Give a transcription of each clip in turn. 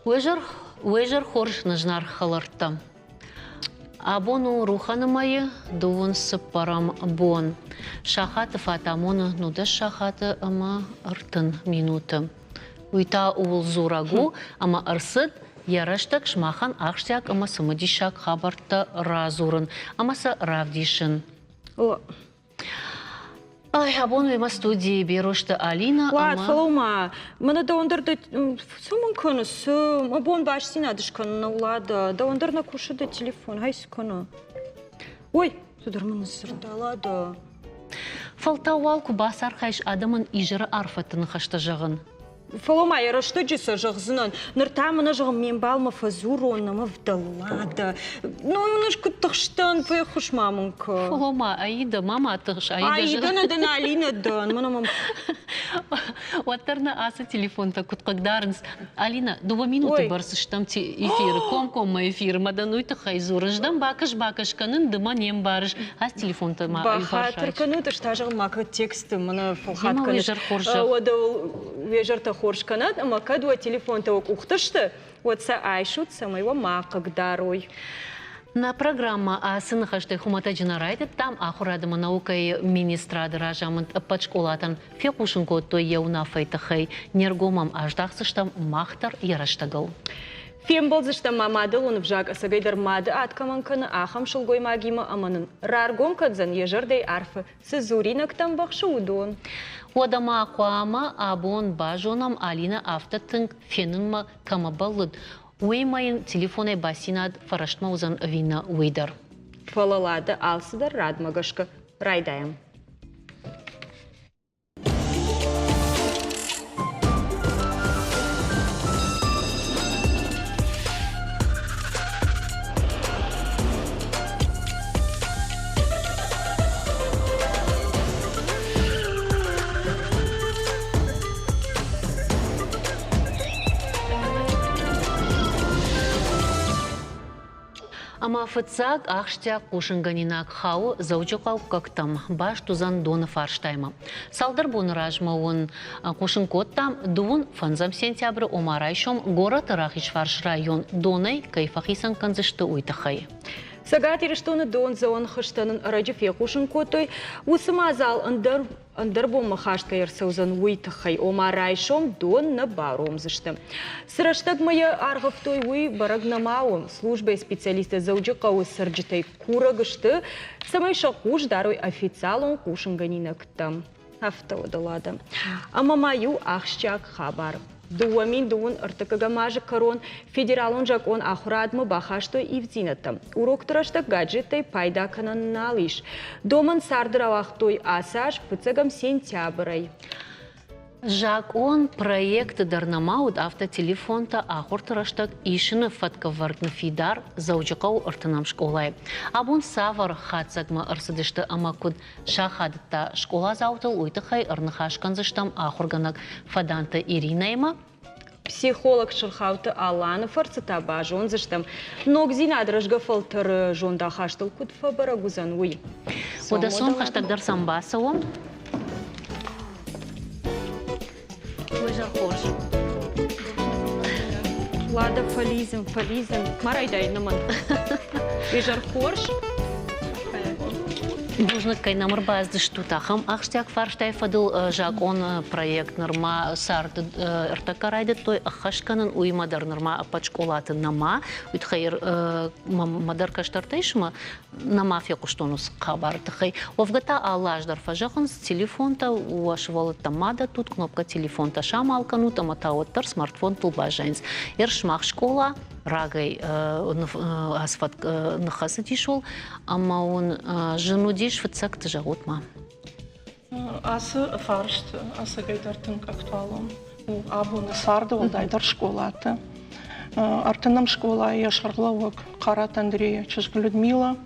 Уэжер хорш нажнар халарта. Абону руханы майы дуын сыппарам бон. Шахаты фатамоны нуда шахаты ама ыртын минуты. Уйта уыл зурагу ама ырсыд яраштак шмахан ахштяк ама сымыдишак хабарта разурын. Амаса равдишын. Ай, абону ема студии берушта Алина. Лад, фалома. Мана да ондырды сумын конысы. Абон баш синадыш конына улада. Да ондырна кушады телефон. Хайсы коны. Ой, судар мана сырдалады. Фалтауалку басар хайш адамын ижыры арфатын хашта жағын. Фалома, я что джиса жахзнан. Нартамана жахм мембалма фазурона ма вдалада. Ну, немножко тахштан поехуш мамонка. Фалома, Аида, мама атыш. Аида надо Алина дан. Мана мам. Уаттарна аса телефон-то куткагдарынс. Алина, 2 минуты барсыштам эфир. Ком эфир. Мадануйта хайзур. Ждам бакаш канын дыма нем барыш. Ас телефон-то ма бахат. Бахатыркану тыштажыл мака тексты. Мана фалхатканы. Вежар хоржа. Вежар-то хоршканат, ама кадуа телефон-то ухтышты. Вот са айшут самого мака гдарой. На программа асын хашты хумата джинарайды там ахурадыма наукай министра дыражамын пачколатын фекушын котто еуна файтахай нергомам аждахсыштам махтар яраштагал. Фем болзыштам мамадыл он вжак асагайдар мады аткаманканы ахам шылгой магима аманын. Раргом кадзан ежырдей арфы сызуринак там бахшы удон. Одама акуама абон бажонам Алина автотынг фенынма камабалыд. Уймайын телефоной басинад фараштма узан вина уйдар. Фалалады алсыдар радмагашка райдаем. Ама фыцак ахштяк кушынганинак хау заучукал как-там баш тузан дона фарштайма. Салдар бунражма он кушын коттам дувун фанзам сентябрь омарайшом город Рахиш фарш район донай кайфахисан канзышты уйтахай. Сагат ирештоны дон заон хыштанын раджифе кушын котой усымазал андыр болма хаштка ерсаузан уйтахай омарайшом дон на баромзышты. Сыраштаг моя аргавтой уй барагнамауым службой специалиста зауджикау сырджитай курагышты самай шакуш дарой официалон кушын ганинактам. Автоодалада. Амамаю ахщак хабар. Дуамин дуун артакагамажы корон федералон жак он ахурадмы бахашто и вдинатам. Урок тырашта гаджетай пайда кананалиш. Доман сардыравахтой асаш пыцагам сентябрай. Жак он проект дарнамауд автотелефонта ахур тыраштак ишыны фатковаргны фидар заучакау артынам школай. Абун савар хатсагма арсыдышты амакуд шахадта школа заутыл уйтыхай арныхашканзыштам ахурганак фаданта Иринайма. Психолог шырхауты Аланов арцыта жон зыштам. Ногзина дрожга фалтыр жонда хаштыл кудфа барагузан уй. Одасон хаштагдар самбасауам. Вежар хорш. Лада фализм. Марайдай наман. Вежар хорш. Бужнат кай намыр базды штутахам ахштяк фарштай фадыл жак он проект норма сард ыртакарайды той ахашканын уймадар норма пачколаты нама үтхайр мадар каштартайшма нама фекуштонус хабар тхай овгата алаждар фажахын с телефонта уашвалы тамада тут кнопка телефонта шамалкану таматаоттар смартфон тулбажайнс эршмах школа рагай асфат нахасы дишол, ама он жену диш фацак тажагутма. Асы фаршт, асы гайдартын актуалом. Абуны сарды ол дайдар школаты. Артынам школа я шарглавок Карат Андрея Чижг Людмила.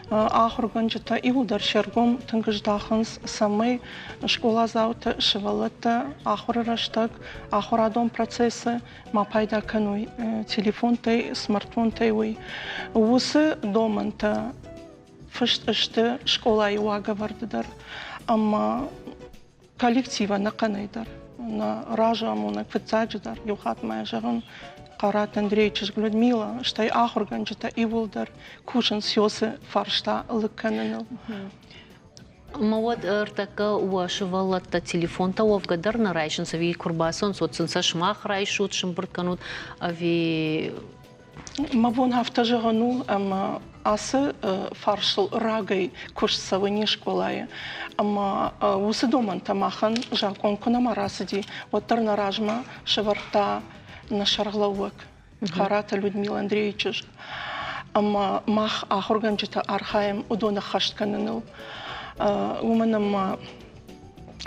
Ахурганжыта и удар шергом тынгыждахынс самый школа зауты шывалыты ахурыраштак ахурадон процессы мапайда кануй телефон тай смартфон тай уй усы доманта фышт ышты школа юага вардыдар ама коллектива на канайдар на ражаму на квитсадждар юхат майжагын Карат Андреевич Людмила, что и ахурган, что и Волдар, кушан сёсы фаршта лыканыныл. Мавад ыртака уашывалатта телефонта уавгадар на райшинса ви курбасон социнса шмах райшут шымбыртканут ави... Мавон хафтажагану асы фаршыл рагай кушсавыни школае. Ама усы доман тамахан жакон кунамарасыди. Оттар наражма шеварта на шарглауак. Харата Людмила Андреевич. Ама мах ахурганчата архаем удона хаштканыныл. Уманам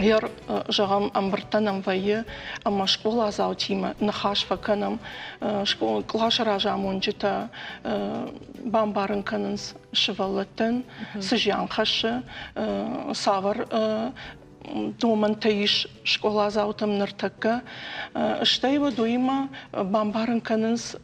яр жагам амбартанам вайе, ама школа азаутима нахашва канам школа клашара жамончата бамбарын канынс шивалаттан сыжян хашы савар доман таиш школа азаутам нартакка штайва дуима бамбарын канынс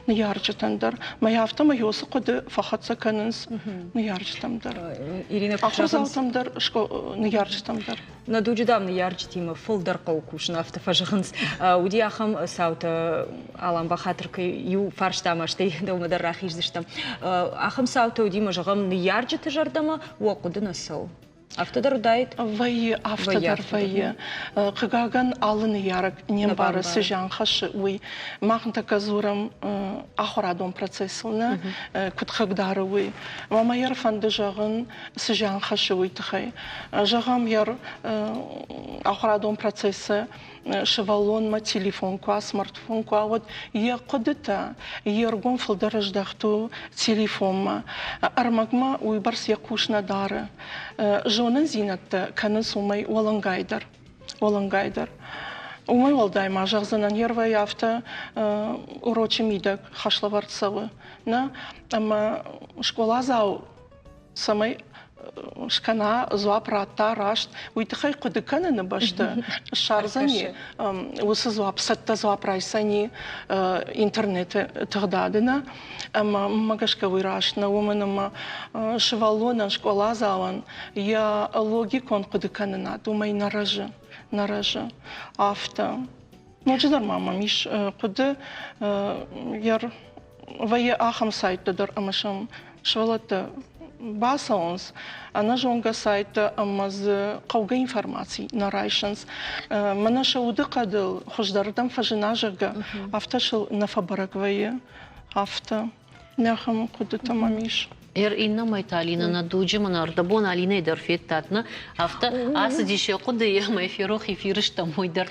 نيارجتندر ما يفتم يوسق قد فخذ كننس نيارجتندر إيرينا آخر زاوتندر شكو نيارجتندر ندوج دام نيارجتيم فلدر قوكوش نافت فجخنس ودي أخم ساوت على بخاطر كي يو فرش تامشتي دوم در راخيش دشتم أخم ساوت ودي مجرم نيارجت جردما وقد نسو Автодар дайт? Вайе, автодар вайе. Кыгаган алын ярак нембары сыжан хашы уй. Махнта казурам ахорадон процессылны кутхагдары уй. Мама яр фанды жағын сыжан хашы уй тыхай. Жағам яр ахорадон процессы шевалон ма телефон куа, смартфон куа. Вот я кодыта, ергон фылдарыждахту телефон ма. Армагма уй барс якушна дары. Жонын зинатты кәні сумай олыңгайдар. Умай олдайма жағзынан ервай авто урочи мидак хашлаварцавы. Ама школа зау самай шкана зуап ратта рашт. Уйтықай құдыканы башты шарзани. Осы зуап сатта зуап райсани интернеті тұғдадына. Ама магашка вырашна. Уманама шевалонан школа зауан. Я логикон құдыканына. Думай наражы. Авто. Ночидар мама миш құды яр вайе ахам сайттыдар амашам швалатты басаонс, она жонга сайта амаз қауға информации на райшанс. Мана шауды қадыл, хождардан фажина жага, автошыл нафабарагвае, авто. Мяхам құды тамамиш. إننا ما يتعلينا ندوج من أردبون علينا يدر في التاتنا هفته أصدي شيء قد ما يفيروخي فيرش تمو يدر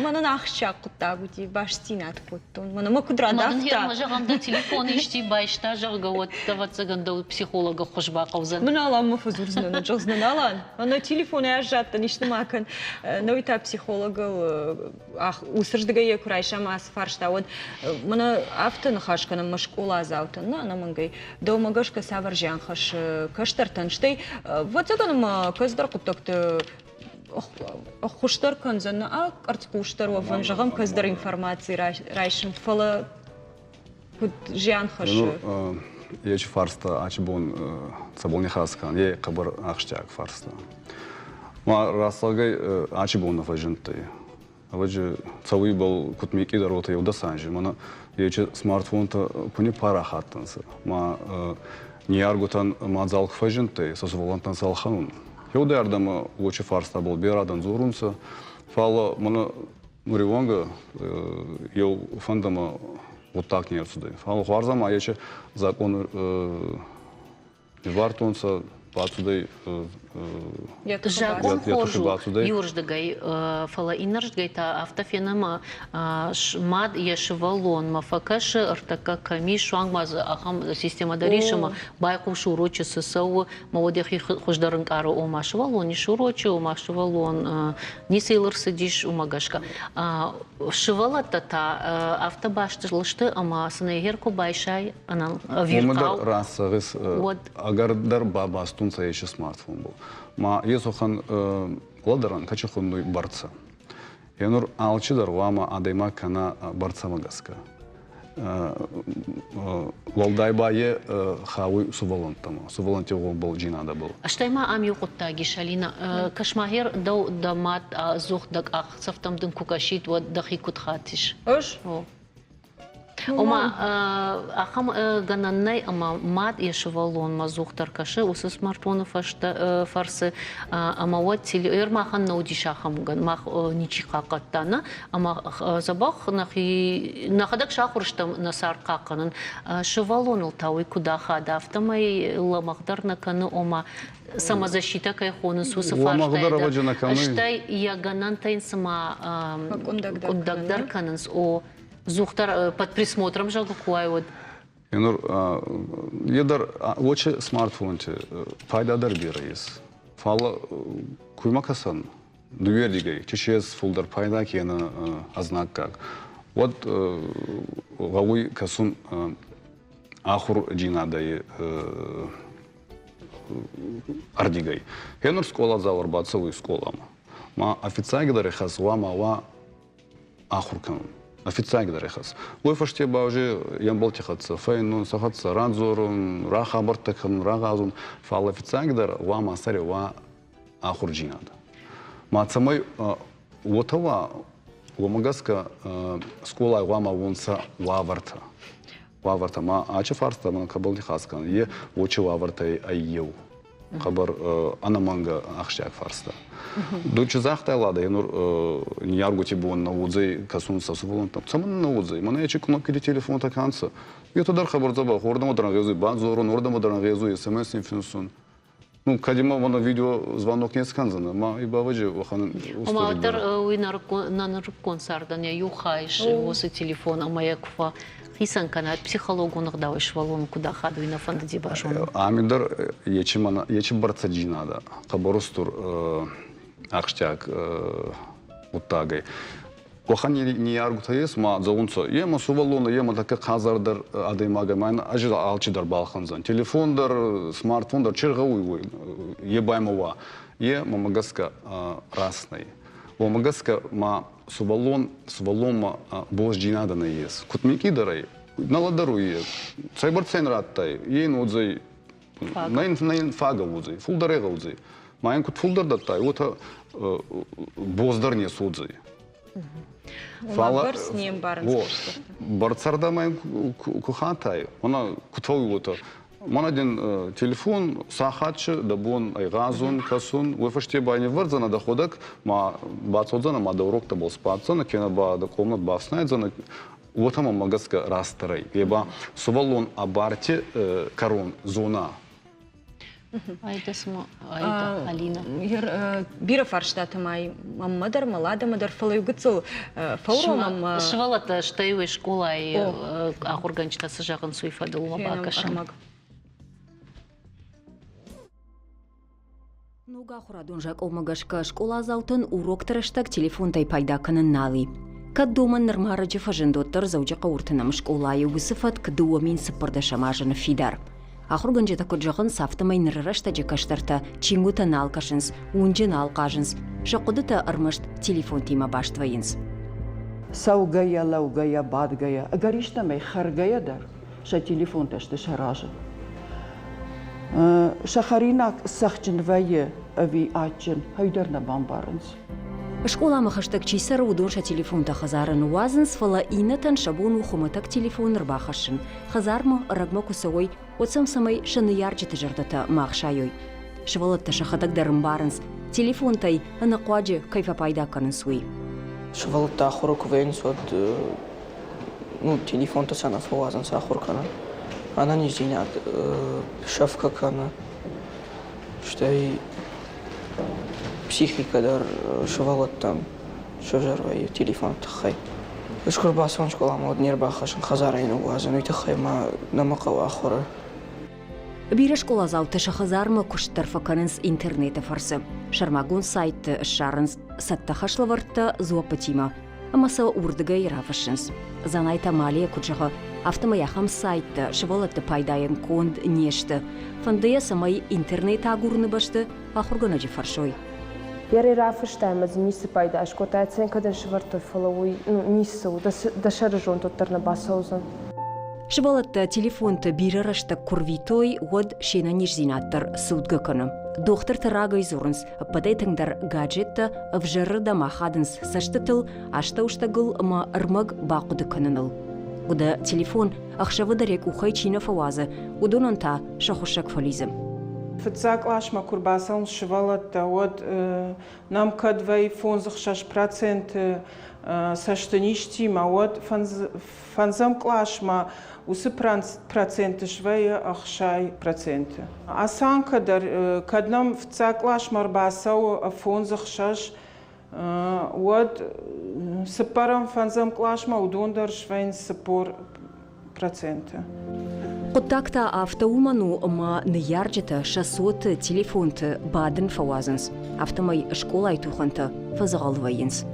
ما نخشى قطع بودي باشتينات قطون ما كدر ما دافتا نهير ما جاهم ده تليفون يشتي بايشتا جاغا وتفت سجندو بسيخولوج خوش باقوزن من الله ما فزور زنا جوزنا نالان أنا تليفوني أجت نشتما كان نويتا بسيخولوج وسرج دقيقة كرايشة ما سفرش تاود من أفتن نخش كنا مشكولة زاوتنا أنا من جاي دوما كسافر جانخش كشترتن شتي واتساقنا كزدر قطعت خشتر كنزنا أرتكوشتر وفنجهم كزدر إنفورماتي رايشن فلا كد جانخش يج فارستا أشبون صابوني خاص كان يه قبر أخشتاك فارستا ما راسلجي أشبون نفجنتي أوجه تصوي بال كتميكي دروتي ودسانجي منا يج سمارتفون تا كوني بارا خاتنس ما نيارغوتان ما زالك فجنتي سوزولانتان سالخانون يودا يردما وچه فارستا بول بيرادان زورунса фала мана муривонга يو фандама вот так не отсюда фала хварзама яче закон вартунса отсюда Жакон хожу юрждагай фала инарждагай та автофенама шмад ешевалон мафакаши артака ками шуангмаз ахам система даришама байку шурочи сысау маводехи хождарынк ары ома шевалон не шурочи ома шевалон не сейлырсы диш умагашка шевалата та автобаштылышты ама сынайгерку байшай анан виркау расагыс агардар бабастунса еше смартфон был ма есохан ладаран качахунной барца. Янур алчидар вама адайма кана барца магаска. Валдайбае хауи сувалантама. Суваланти был джинада был. Аштайма ам юқуттаги Шалина. Кашмахер дау дамат зух даг ах сафтам дын кукашит вот дахи кутхатиш. Ош? Ома ахам гананнай ама мат ешевалон мазухтар каши усы смартфонов фарсы ама вот ермахан наудишахам ган мах ничиха каттана ама забах нахадак шахурштам насар каканын шевалонул тауи куда хада автомай ламахдар наканы ома самозащита кайхоны сусы фарштайда аштай я ганантайн сама кундагдар канынс о Зухтар под присмотром жалко куай. Едар очи смартфонте пайдадар бирайыз. Фала куймакасан дувердигай. Чечез фулдар пайда кена азнак как. Вот гауи касун ахур джинадай ардигай. Хенур школа завар бацелу школама. Ма официально хас вама ва ахур канун. Официально дарехас. Ой фаште бауже ямбал тихатса фейнун сахатса ранзорун раха бартакам рагазун фал официально дар ва масаре ва ахурджинада. Мацамай вотова ломагаска школа вама вонса ваварта. Ваварта ма ача фарста мана кабал тихаскан е очи ваварта айев. Хабар анаманга ахшак фарста. Дучи захтайлада, я не яргути бон на удзей касунса суволон там. Саман на удзей. Мана я чек кнопки телефон таканца. Я туда хабар заба. Хордам утран резу банзорун, ордам утран резу смс инфинсун. Ну, кадима вона видео звонок не сканзана. Ма и баваджи вахан. Ома тер уйнар на концердан я юхайш восы телефон, а моя куфа. Хисан канат психологу нагдавиш валон куда хаду и на фандади башон. Амидар ечи барцаджинада. Хабарустур Ахштяк уттагай. Охан не яргутаес ма заунца. Ема сувалона, ема така хазардар адаймага майна ажира алчидар балханзан. Телефондар, смартфондар чергауй ебаймова. Е мамагаска расный. Мамагаска ма сувалома бош джинада на ес. Кутмики дарай. Наладару е. Сайбарцен раттай. Ейн удзай. Найн фага удзай. Фулдарега удзай. Майен кут фулдар даттай, ота боздар не судзай. Фала с ним барнс. Барцарда майен кухатай, она кутовый ота. Ман один телефон сахатчы да бон айгазун касун, вы фаште байне варзана доходак, ма бацодзана ма да урок та бол спатзана, кена ба да комнат ба снайдзана. Вот ама магаска растрай. Еба сувалон абарте корон зона. Айда смо, айда Алина. Бира фарштата май мамадар малада мадар фалай гыцыл фауром швалата штайвы школа и ахурганчта сажаган суйфадыл лабакашам. Нуга хурадун жак омагашка школа залтын урок траштак телефон тай пайда канын нали. Каддоман нырмараджи фажендоттар заужака уртынам школайы высыфат кадуамин сыппардашамажаны фидар. Ахурганжа такоджагын сафтамай нырырашта жакаштарта чингута налкашынс, унжы налкажынс, шақудыта ырмышт телефон тима баштвайынс. Саугая, лаугая, бадгая, агариштамай харгая дар, ша телефон ташты шаражы. Шахаринак сахчын вайы, ави ачын, хайдарна бамбарынс. Школа махаштак чисар удонша телефонта хазарын уазынс, фала инатан шабону хуматак телефон рбахашын. Хазарма рагма кусавой, отсам самай шаны ярчыты жардата махшайой. Швалатта шахадак дарым барынс, телефонтай анакуаджы кайфа пайда канын суй. Швалатта ахурок вейнс от телефонта сана фуазынс ахуркана. Она не зинят шафка кана. Штай психика дар швалаттам шожарвай телефон тахай. Ушкур басон школама од нербахашын хазарайны уазын уйтахай ма намақава ахура. Бира школа залты шахазарма куштарфа канынс интернета фарсы. Шармагун сайты шарынс сатта хашлаварта зуапатима. Амаса урдыга ирафашынс. Занайта малия куджаға автомаяхам сайты швалатты пайдайын конд нешті. Фандая самай интернет агурны башты ахурганаджи фаршой. Яри рафыштаймыз нисы пайда ашкота оценкадан швартой фоловой нису да шаржон тоттарна басаузан. Шыбалатта телефонты бирарашта курвитой год шена нижзинаттар судга кыны. Доктор Тарагай Зурнс, падайтыңдар гаджетта авжыры да махадынс саштытыл, ашта уштагыл ма ырмаг бақуды кыныныл. Гуда телефон ахшавы дарек ухай чина фавазы, удунанта шахушак фализм. Фцаклашма курбасан шывалатта, вот нам кадвай фон захшаш процент саштаништима, вот фанзам клашма усы проценты швея ахшай проценты. Асанка дар каднам фцаклашма рбасау фон захшаш вот сапарам фанзам клашма удондар швейн сапор проценты. Контакта автоуману ма неярджета 600 телефонты бадын фавазынс. Автомай школай туханта фазагалвайынс.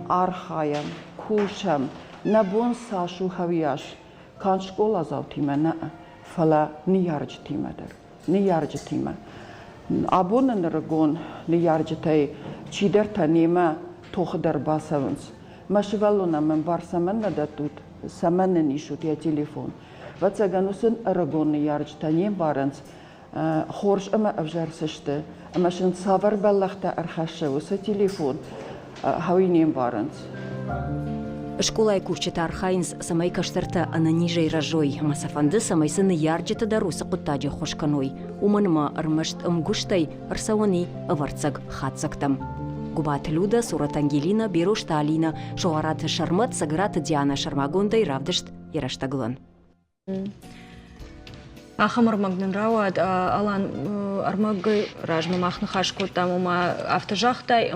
Архаям, кушам, набон сашу хавияш, кан школа завтима на фала неярджтимадыр. Неярджтима. Абонан рагон неярджтай чидерта нема тохдар басавынс. Машвалуна мен барсамен надатут, саманен ишут я телефон. Вацаганусын рагон неярджта нем баранс, хорш ама авжарсышты, амашын савар баллахта архашы уса телефон. Хавинем баранс. Школай курчета архайнс самай каштарта ананижей ражой, масафанды самайсы неярджета даруса куттаджи хошканой. Уманма армашт амгуштай арсауани аварцаг хатсактам. Губат Люда, Сурат Ангелина, Берушта Алина, Шоарат Шармат, Саграт Диана Шармагондай, Равдышт Яраштаглан. Ахам армагнын рауад, алан армагы ражмы махны хашку там автожахтай,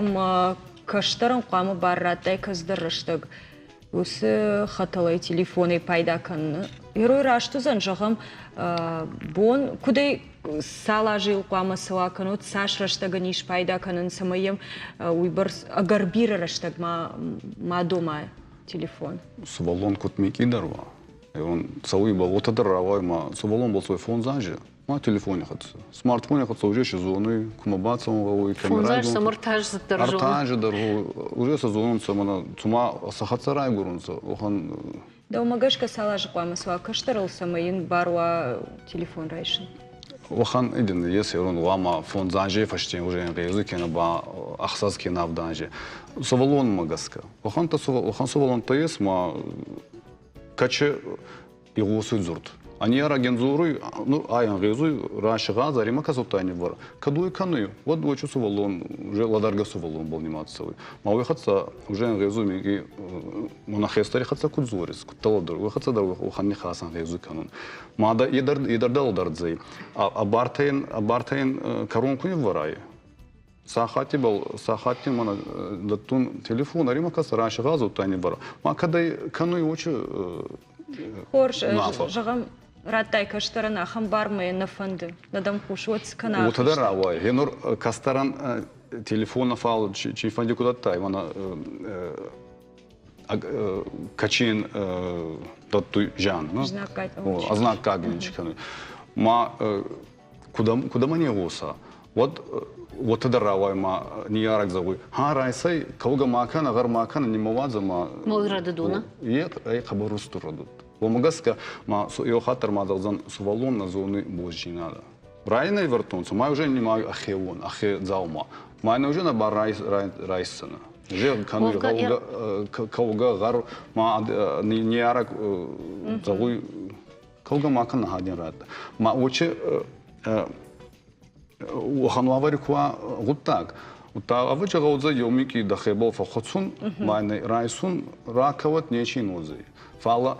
каштаран қамы барраттай каздырыштык. Усы хаталай телефоны пайда кынны. Ерой раштузан жағым бон кудай сала жил қамы сыла кынут саш раштагы ниш пайда кынын самайым уйбар агарбир раштаг ма дома телефон. Субалон кутмеки дарва. Он целый был вот это равай ма субалон был свой фон зажи. Ма телефоне хатса. Смартфоне хатса уже сезоны, кумабацам вовой камера. Фонзаж самартаж задержу. Артаж дорогу. Уже сезон самана тума сахатсарай гурунса. Охан. Да умагашка салажи қамы сыла каштарыл самайын баруа телефон райшын. Охан иден если он лама фон зажи фаштен уже язык кена ба ахсаз кена авданжи. Субалон магаска. Охан субалон то есть ма каче его судзурт. Они арагензуры, ну, аянгезуй, рашига, зарима казутани вар. Кадуй каную, вот двое часов валон, уже ладарга сувалон был нематься. Мауи хатса уже ангезуй миги монахестари хатса кудзурис, куталодар, выхатса дар уханни хасан гезуй канун. Мада идардал дардзей. А бартайн коронку не варай. Сахати был, сахати мана датун телефон, арима каса рашига зутани вар. Ма кадай каную очи. Хорш, жағам Раттай каштаран ахам бармай на фонды, надам кушуц канал. Вот это равай. Енур кастаран телефона фал, чи фонди куда-то, именно качин тот жан, ну? Знак как ничего. Ма куда мне воса? Вот это равай ма не ярак завой. Ха райсай кауга макана гар макана не мавадza ма. Мой рададуна. Ек ай хабарусту радут. Вомагаска ма йохатар мадалзан сувалон на зоны божжинада. Райна и вертунца, май уже не май ахеон, ахе залма. Май уже на бар райсана. Же кану кауга гар ма не ярак завой кауга макана хадин рад. Ма оче уханвариква гуттак. Ута авыча гаудза йомики дахебо фахотсун майны райсун раковат нечин озы. Фала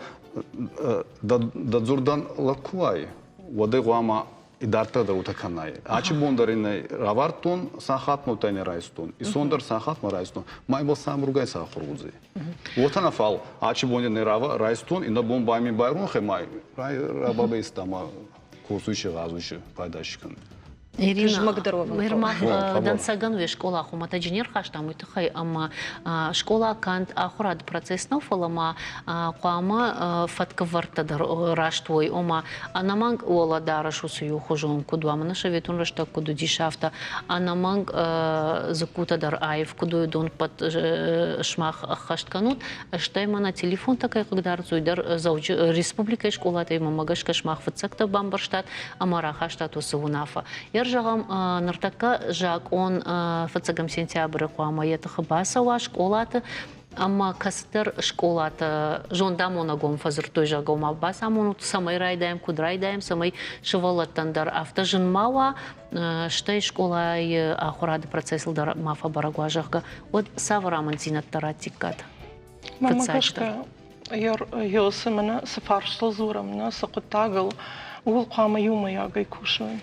дадзурдан лакуай. Воды гуама идарта да утаканай. Ачи бондаринай равартун сахат нотайны райстун. И сондар сахат ма райстун. Май был сам ругай сахурузы. Вот она фал. Ачи бондаринай райстун и на бомбами байрун хемай. Рай рабабейстама курсующий газующий пайдашкан. Ирина, Магдарова. Ирма, дансаган ве школа хумата джинер хаштам итхай, ама школа кант ахурад процесс нафалама, куама фаткаварта дар раштвой, ома анаманг ола дарашу сую хужон куду, ама наша ветун рашта куду дишафта, анаманг закута дар айв, куду дон под шмах хаштканут, штайма на телефон такая, когда разуйдар зауджи республика школа, та има магашка шмах фацакта бамбарштат, амара хаштат усавунафа. Жағам нартака жак он фацагам сентябрь куама етахы басава школаты, ама кастер школаты жондам онагом фазыр той жағаума бас, ама самай райдаем, кудрайдаем, самай шывалаттандар автожынмауа, штай школай ахурады процессылдар мафа барагуа жағға. Вот саварамын зинаттара тиккат. Мамагашка йосы мана сыфаршыл зурамна сақыттағыл ол қама юмаягай кушай.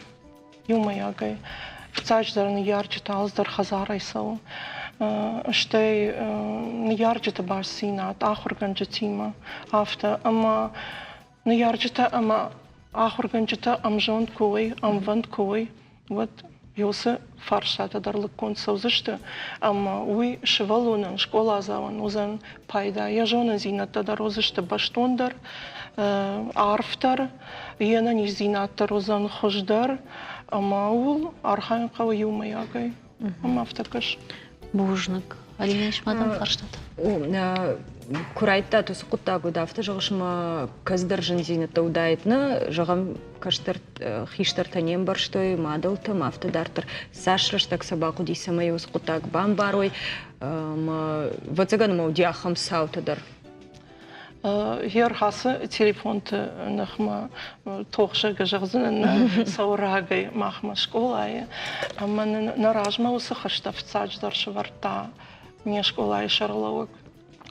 Юмаягай. Вцачдарны ярчиталздар хазарайсау. Штей ярчита барсинат, ахурганчатима, афта, ама ярчита, ама ахурганчата, амжон кой, амванд кой. Вот йосы фаршата дарлыккон саузышты, ама уй шевалунан, школа азаван, узан пайда. Яжонан зинатта дарозышты баштондар, арфтар, ена не зинатта розан хождар, ама ул архайн қауы юмаягай. Ама автакаш. Бужник. Алина ишмадан фарштат. Курайтта тусы куттагу дафта жағышыма каздар жынзинатта удайтны, жағам каштар хиштар танем бар, штой мадалта, мафта дартар. Сашраштак сабаку дисама юс куттаг бамбарой, вацагану маудиахам саутадар. Hier hasse telefonte nachma tochsche gejaznen sauragay machma школае. Man narazma усахашта вцач даршварта не школае шарловок.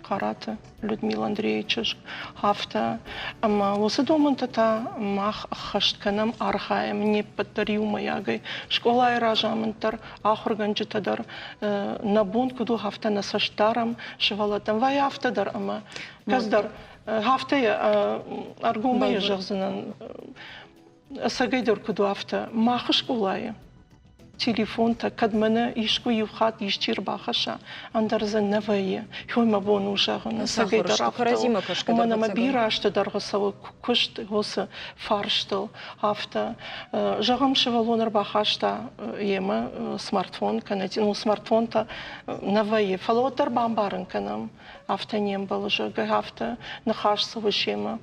Карата Людмила Андреевич хафта ама осы домантата мах хаштканам архаем не патарю маягай школа иражамантар ахурганчатадар набун куду хафта насаштарам швалатам вай хафтадар ама каздар хафта аргумай жагзанан сагайдар куду хафта мах школае телефон-то, кадмана ишку юхат ишчир бахаша, андарза навае, хойма бону жагана, сагайдар автал, умана мабира ашта даргасава кушт госа фарштал авто, жагам шевалонар бахашта ема смартфон, канати, ну смартфон-то навае, фалотар бамбарен канам, авто нем был жага авто, нахашсава шема,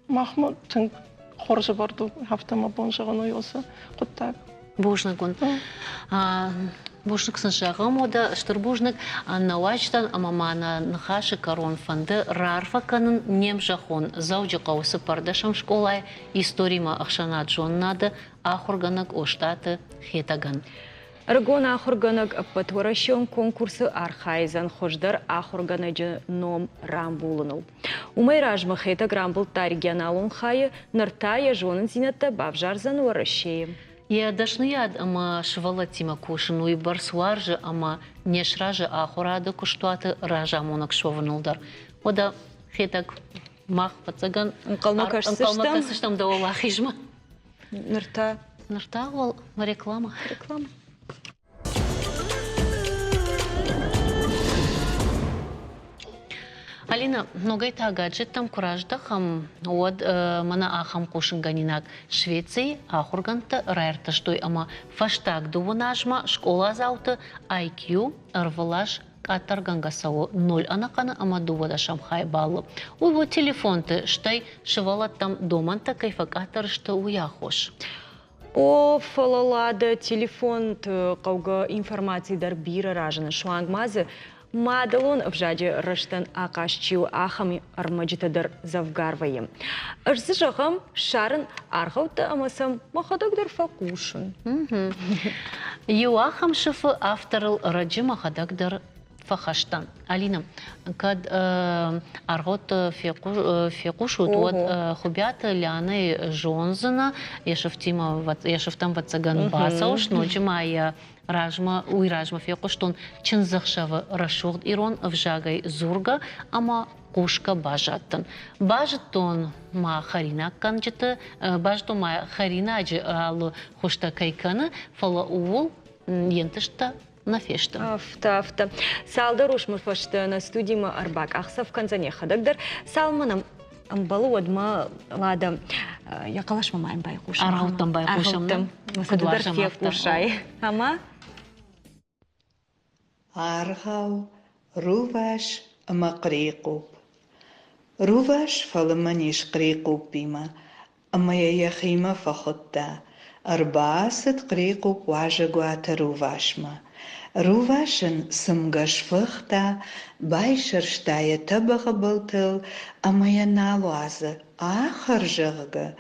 махму тын хоржа барду авто мабон жагану йоса, куттак. Бужник он. Бужник сначала мода, что бужник навачтан амамана нахаши корон фанды рарфа канын немжахон заужи каусы пардашам школай историма ахшана джон надо ахурганак оштаты хетаган. Ргон ахурганак патворашон конкурсы архайзан хождар ахурганаджи ном рамбулынул. Умай ражма хетаг рамбул таригианалун хая нартая жонын зинатта бавжарзан уарашеем. Я дашны яд ама швала тима кушину и барсуаржы ама нешражы ахурады куштуаты ража монак швавнулдар. Ода хетак мах пацаган анкалмакашсыштам да ола хижма. Нырта ол реклама. Алина, многой тагаджет там кураждахам от мана ахам кушинганинак Швеции ахурганта райрта штой ама фаштаг дуванажма школа заута IQ арвалаш катаргангасао 0 анакана ама дувада шамхай баллы. Уйво телефон-то штай шивалат там доманта кайфакатар что уяхош. О, фалалада телефон кауга информации дар бира ражана шуангмазы Мадалон в жаде раштан акашчиу ахами армаджитадар завгарваем. Арзы жағам шарын архаута амасам махадагдар факушын. Ю ахам шифы авторыл раджи махадагдар фахаштан. Алина, кад аргот фекушут вот хубята ляны жонзана, яшефтам вацаган басауш, ночимая ражма, уй ражма фекуштон чинзахшава рашугд ирон в жагай зурга, ама кушка бажаттын. Бажыттон ма харина канжыты, бажыттон ма харина ажы алу хошта кайканы, фала уул ентышта на фешті. Афта. Салдар ушмыр фашты на студима арбак. Ақсав канзане хадагдыр. Салманым амбалу адма лада яқалашма майын байқушам. Арғауттан байқушам. Садыдар фек ушай. Ама? Арғау, руваш, ама қриқуп. Руваш фалыманиш қриқуп бима, ама яяхима фахотта. Арбаасыт қриқуп важа гуата рувашма. Рувашын сымгаш фыхта, байшырштая табаға бұлтыл, ама яналуазы ахар жығыға.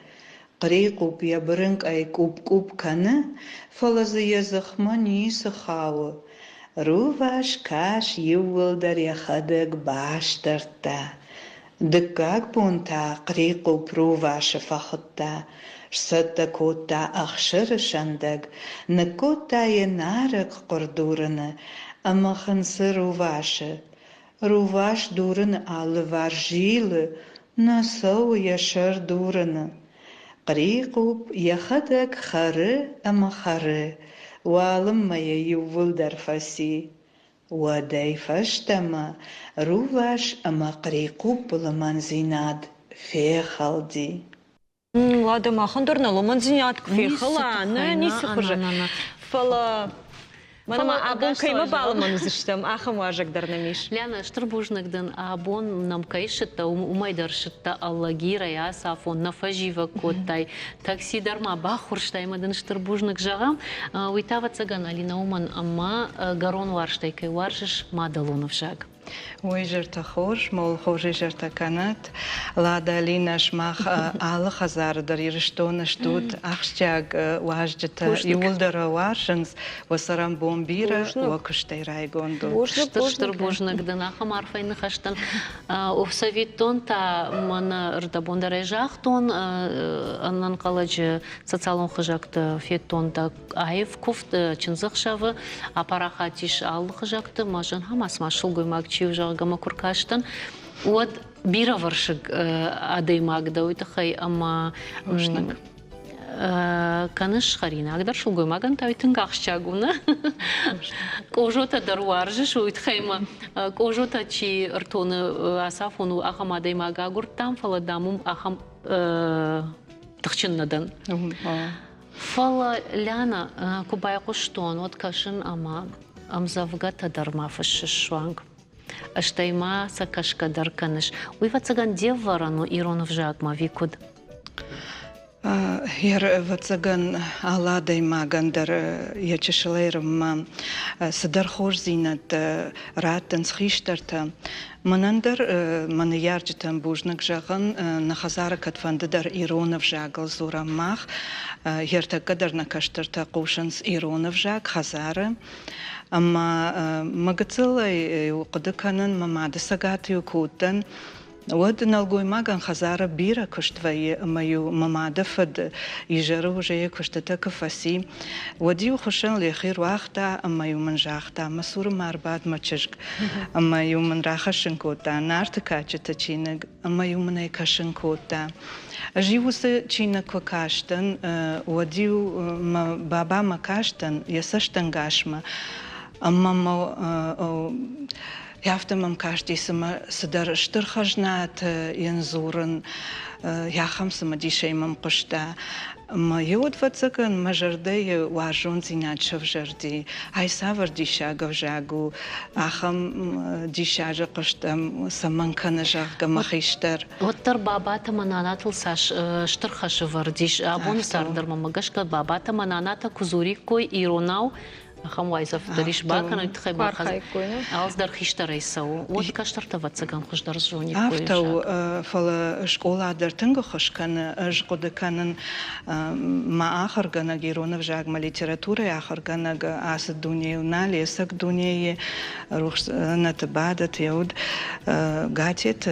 Қриқуп ябырынг ай куп-куп каны, фалазы язықма нисі хауы. Руваш каш ювылдар яхадык баштырта. Дыккак бунта қриқуп рувашы фахытта. Шсытта котта ақшыры шандык, ныкотта енарык құрдурыны, амахынсы рувашы. Руваш дурыны алы варжилы, насау яшыр дурыны. Қриқуп яхадык хары амахары. Валым мая ювылдар фаси. Уадай фаштама, руваш ама қриқуп бұлыман зинад фехалди. Лада махандырна ломан зинад фехала, нисы хуже. Фала... Манама абон кайма балыман үзіштім, ахым важыгдар намиш. Ляна, штырбужнагдын абон нам кайшытта, умайдаршытта аллагира яса фон нафажива коттай. Такси дарма бахурштаймадын штырбужнак жағам. Уйтава цаган Алина уман ама гарон варштай кай варшыш мадалонов жаг. Ой жерта хош, мол хожи жерта канат. Лада Алина шмах алы хазардар, ирыштона штут ахштяг важджета юлдара варшынс, васарам бомбира, вакыштай райгонду. Штырбужнагдын ахам арфайны хаштан. Советтон та мана рдабондарай жақтон, аннан қаладжы социалон хыжакты феттон та айып куфт чынзықшавы, апараха тиш алы хыжакты, мажын хамас машыл гоймак чив жағыма күркаштан. Вот бира варшык адаймагда уйтахай, ама каныш харина агдар шулгой маган тавитын гахшчагуна. Кожота дарваржыш уйтхайма. Кожота чи ртоны асафону ахам адаймага гуртам фаладамум ахам тахчыннадан. Фала ляна кубай куштон вот кашын ама амзавга тадарма фашшванг. Аштайма сакашка дарканыш. Уйва цаган дев варану иронов жагма викуд. Ер вацаган аладай магандар ячешалайрам садар хош зинат раттан схиштарта. Манандар маны ярджитан бужнак жаган на хазара катфандыдар иронов жагал зурамах. Ерта кадар на каштарта кушанс иронов жаг хазара. Ама магацылай уқыдыканын мамады сагаты укутан. Вот налгой маган хазара бира куштвае мою мамада фад ижара уже куштата кафаси. Водиу хушан лехир вахта маю манжахта масур марбат мачышк маю манрахашин кота нарт качета чинаг маю манай кашин кота. Живуса чина квакаштан водиу баба макаштан ясаштан гашма. Мама яфтамам каждый сама садар штырхажнат янзурын яхам сама дишеймам кушта. Майот вацакан мажардей важон зинатшав жарди. Айсавар дишагав жагу ахам дишажа куштам саманкана жагга махиштар. Оттар бабата мананатыл саш штырхашы вардиш. Абон сардар мамагашка бабата мананата кузурик кой иронау. Ахам вайзав дариш бакан айтхай бахаз. Алздар хиштарай сау. Вот каштарта вацаган хуждар жони кой. Автау фала школа дартынга хошкан жгодаканын ма ахаргана геронов жагма литература ахарганага ас дунею нали сак дунее рух натабадат яуд гатит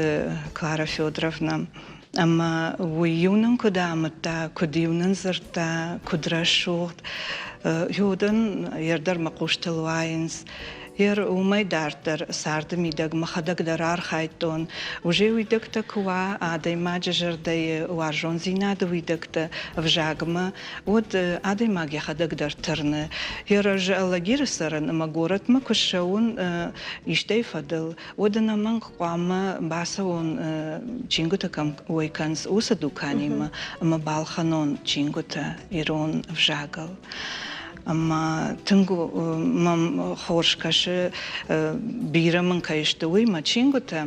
Клара Федоровна. Ама уюнан кудамата кудиунан зарта кудрашурт Юдан ярдар макуштал вайнс Hier umay darter sarde midag mahadag darar khayton уже уйдакта ква адай маджердей варжон зинада уйдакта вжагма вот адай маги хадаг дартарны hier же алагирсаран магорат макушаун иштей фадал одана ман қвама басаун чингутакам уйканс усадуканима ама балханон чингута ирон вжагал Amma tungu mam horshkaşı biramın kayıştığı ma çinguta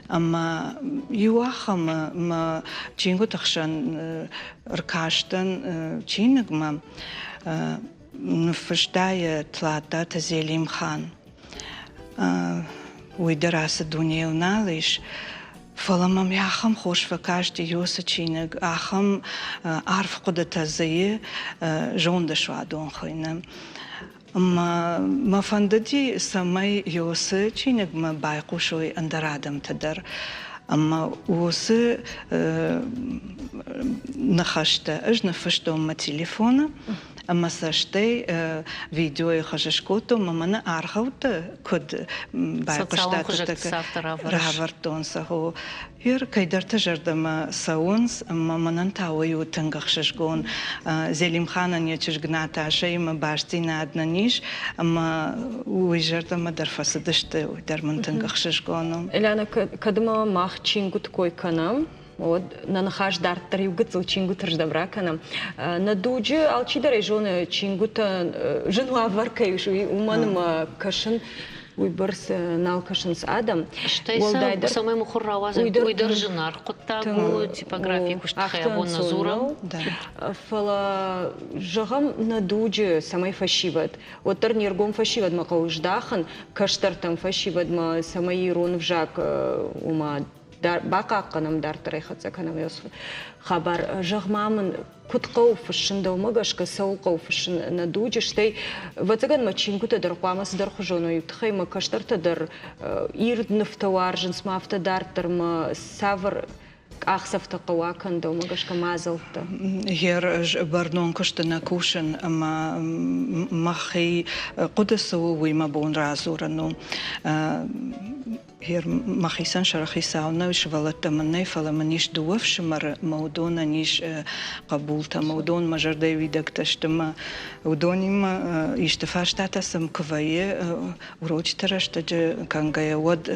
ama yuaham ma çingutakşan rkaştan çinigma nfıştaya tlata tazelim khan uydarası dünyevnalış Фаламам яхам хош вакашти юсачинег ахам арф кудатазые жонда швадон хойна ма фандади самай юсачинег ма байкушой андарадам тадар Amma усы нахашта ажна фаштом телефона Amma саштей видео и хажашкото мамана архаута код байкуштата равартон сахо Hier kaydarta jardama saunz mamanan tawayu tangakshashgon Zelim Khanan yachishgnata shayma bashtina adnanish amma uijardama darfasadashte darman tangakshashgonom Elana kadma mach chingut koykanam Вот, на нахаш дартар югацл чингут рждабраканам. На дуджи алчидаре жона чингута женуа варкаюш уманым кашын уйбырс налкашынс адам. Штайса самай мухурра ваза уйдар жинар куттагу типографии куштахая вон назурал. Фала жагам на дуджи самай фашиват. Вот тарниргом фашиват макауждахан каштартам фашиват ма самай ирон вжак ума бақаққаным дартырай қатсақаным өз хабар жағмамын күт қауфышын даумагашқа сау қауфышын на дуджиштай ватаган мачин күті дар қуамасы дар құжону юптықай ма каштартадар ирднывтауар жынсмафта дартыр ма савыр Ахсавта қауакан даумагашқа мазалты. Hier барнон куштана кушен ама махи қудасу уйма бон разурану. Hier махисан шарахисауна швалата манай фала маниш дуавш мар маудона ниш قبولتا маудон мажардай видакташтама удонима иштефаштата сам квае урочтарашта кангая вод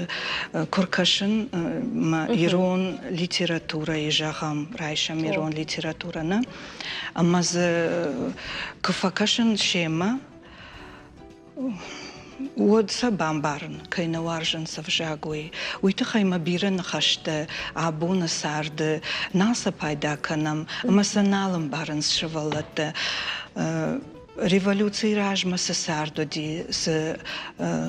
куркашин ма ирон литература и жахам райшам ирон литература на амаз кфакашин шема Вот сабамбарн, кайна варжан савжагуи. Уйта хайма биран хаште, абуна сарде, наса пайда канам, масаналам баран шавалате. Революции ражма се сардоди, се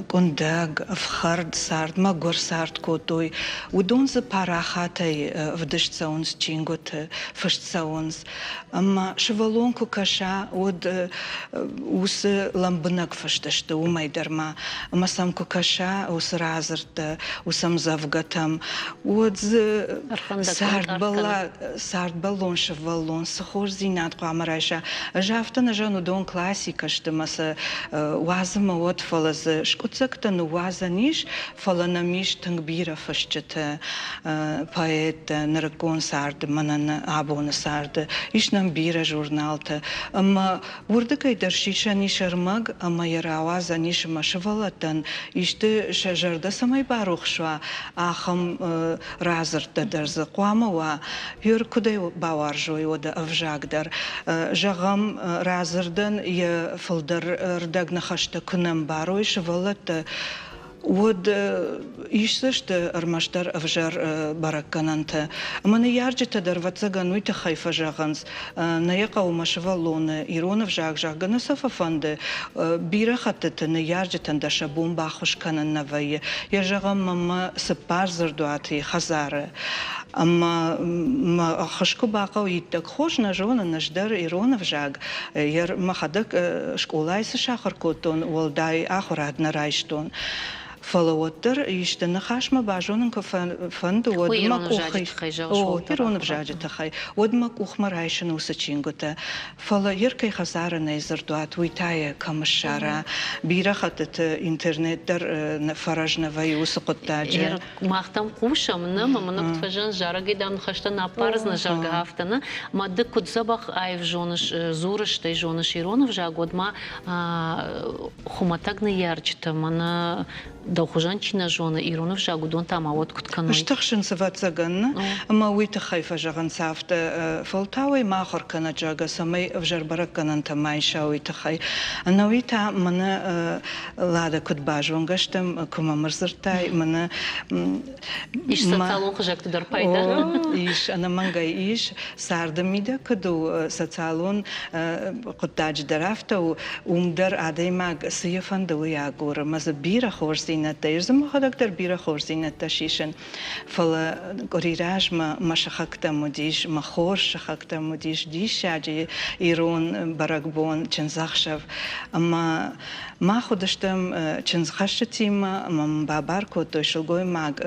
кондаг, вхард сард, магор сард котой. Удон за парахатай вдышца онс чинготе, фашца онс. Ама шевалонку каша от усе ламбнак фашташте умайдарма. Ама самку каша ус разарта, усам завгатам. От сард балон шевалон, сахор зинат куамарайша. Жафтана жану дон классика, что маса вазма вот фалаз шкуцакта ну ваза ниш фалана миш тангбира фашчата поэт наркон сард манан абона сард ишнам бира журналта ама урдакай даршиша нишармаг ама яраваза ниш машвалатан иште шажарда самай барухшва ахам разарта дарза қуамава юр кудай баваржой ода авжагдар жагам разардан я фалдар рдагна хашта кунам барой швалата Вот ишсаште армаштар авжар бараккананта. Мана ярджита дарвацаган уйта хайфа жаганс. Наяка умашвалоне иронов жагана сафафанде. Бира хаттата на ярджитан даша бомба хушканан навае. Я жагам мама сапарзар дуати хазаре. Ама хашку бака уйттак хош на жона наждар иронов жаг. Яр махадак школайсы шахар котон уалдай ахурат на райштон. фоллоуаттар иштен хашма бажонын фанду одма кухай. О, ирон бжаджи тахай. Одма кухма райшын усачингута. Фолла еркай хазара нейзардуат уитая камашара. Бирахатат интернеттер фаражнавай усакоттаджи. Махтам кушамны, маманок тважан жарагидан хаштана парзна жаргафтана. Мадды кудзабах айв жоныш зурыштай жоныш иронов жагодма хуматагны ярчта мана Дохужанчина жона иронов жагудон там а вот кутканой. Штахшин савацаган, ама уйта хайфа жаган сафта фолтауи махор кана жага самай вжарбараканан тамай шауйта хай. Ана уйта мана лада кутбажон гаштам кума мырзыртай мана иш социалон хажак тудар пайда. Иш ана мангай иш сардамида каду социалон кутадж дарафта умдар адаймаг сияфанда уягура маза бира хорс Ирзам хадактар бира хорзината шишен фала горираж ма шахакта мудиш ма хор шахакта мудиш дишаджи ирон баракбон чензахшав ама ма ходаштам чензахшатим мам бабарко то шулгой маг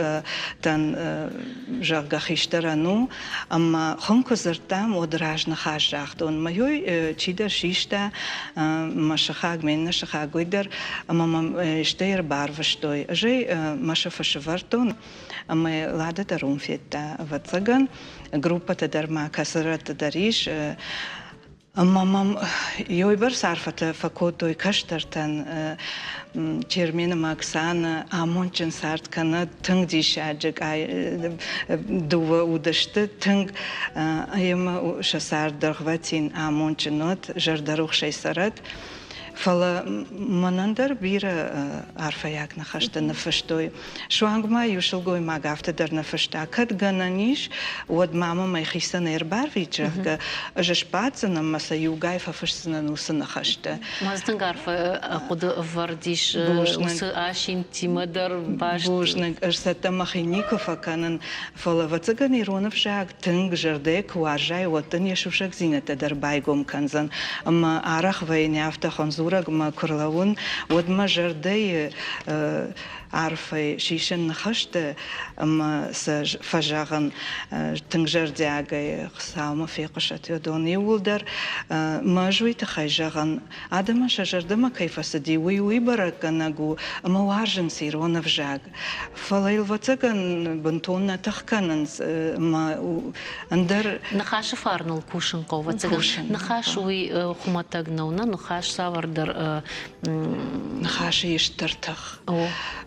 тан жаргахиштарану ама хонкозартам одраж на хажахт он моёй чида шишта ма шахаг мен шахагойдер ама штейр барваш Что жей Маша Фашевартон, мы лада дарум фетта вацаган, группа тадарма касара тадариш, мамам йойбар сарфата факотой каштартан чермена Максана, амончен сарт кана тынг дишаджик дува удашты тынг аяма шасар дархватин амонченот жардарух шейсарат. Фала манандар бира арфаяк нахашта нафаштой. Шуангма юшилгой магафта дар нафашта. Кад гананиш од мама май хисан эрбарвичах жашпацана маса югай фафашсана нуса нахашта. Маздын гарфа худ вардиш усы ашин тимадар баш. Бужнак арсата махиников аканан фала вацаган иронов жак тынг жардек варжай оттан яшушак зината дар байгом канзан. Ама арах вайняфта ханзу ма курлаун одма жардей арфай шишен нахашта ама с фажаган тыңжардягай хсаума фиқашат йодон юлдар мажуйта хайжаган адама шажардама кайфасади уй бараканагу ама важен сиронов жаг фалайл вацаган бантонна тахканан ма андар нахаш фарнул кушин ковацаган нахаш уй хуматагнауна нахаш савардар нахаш иштартах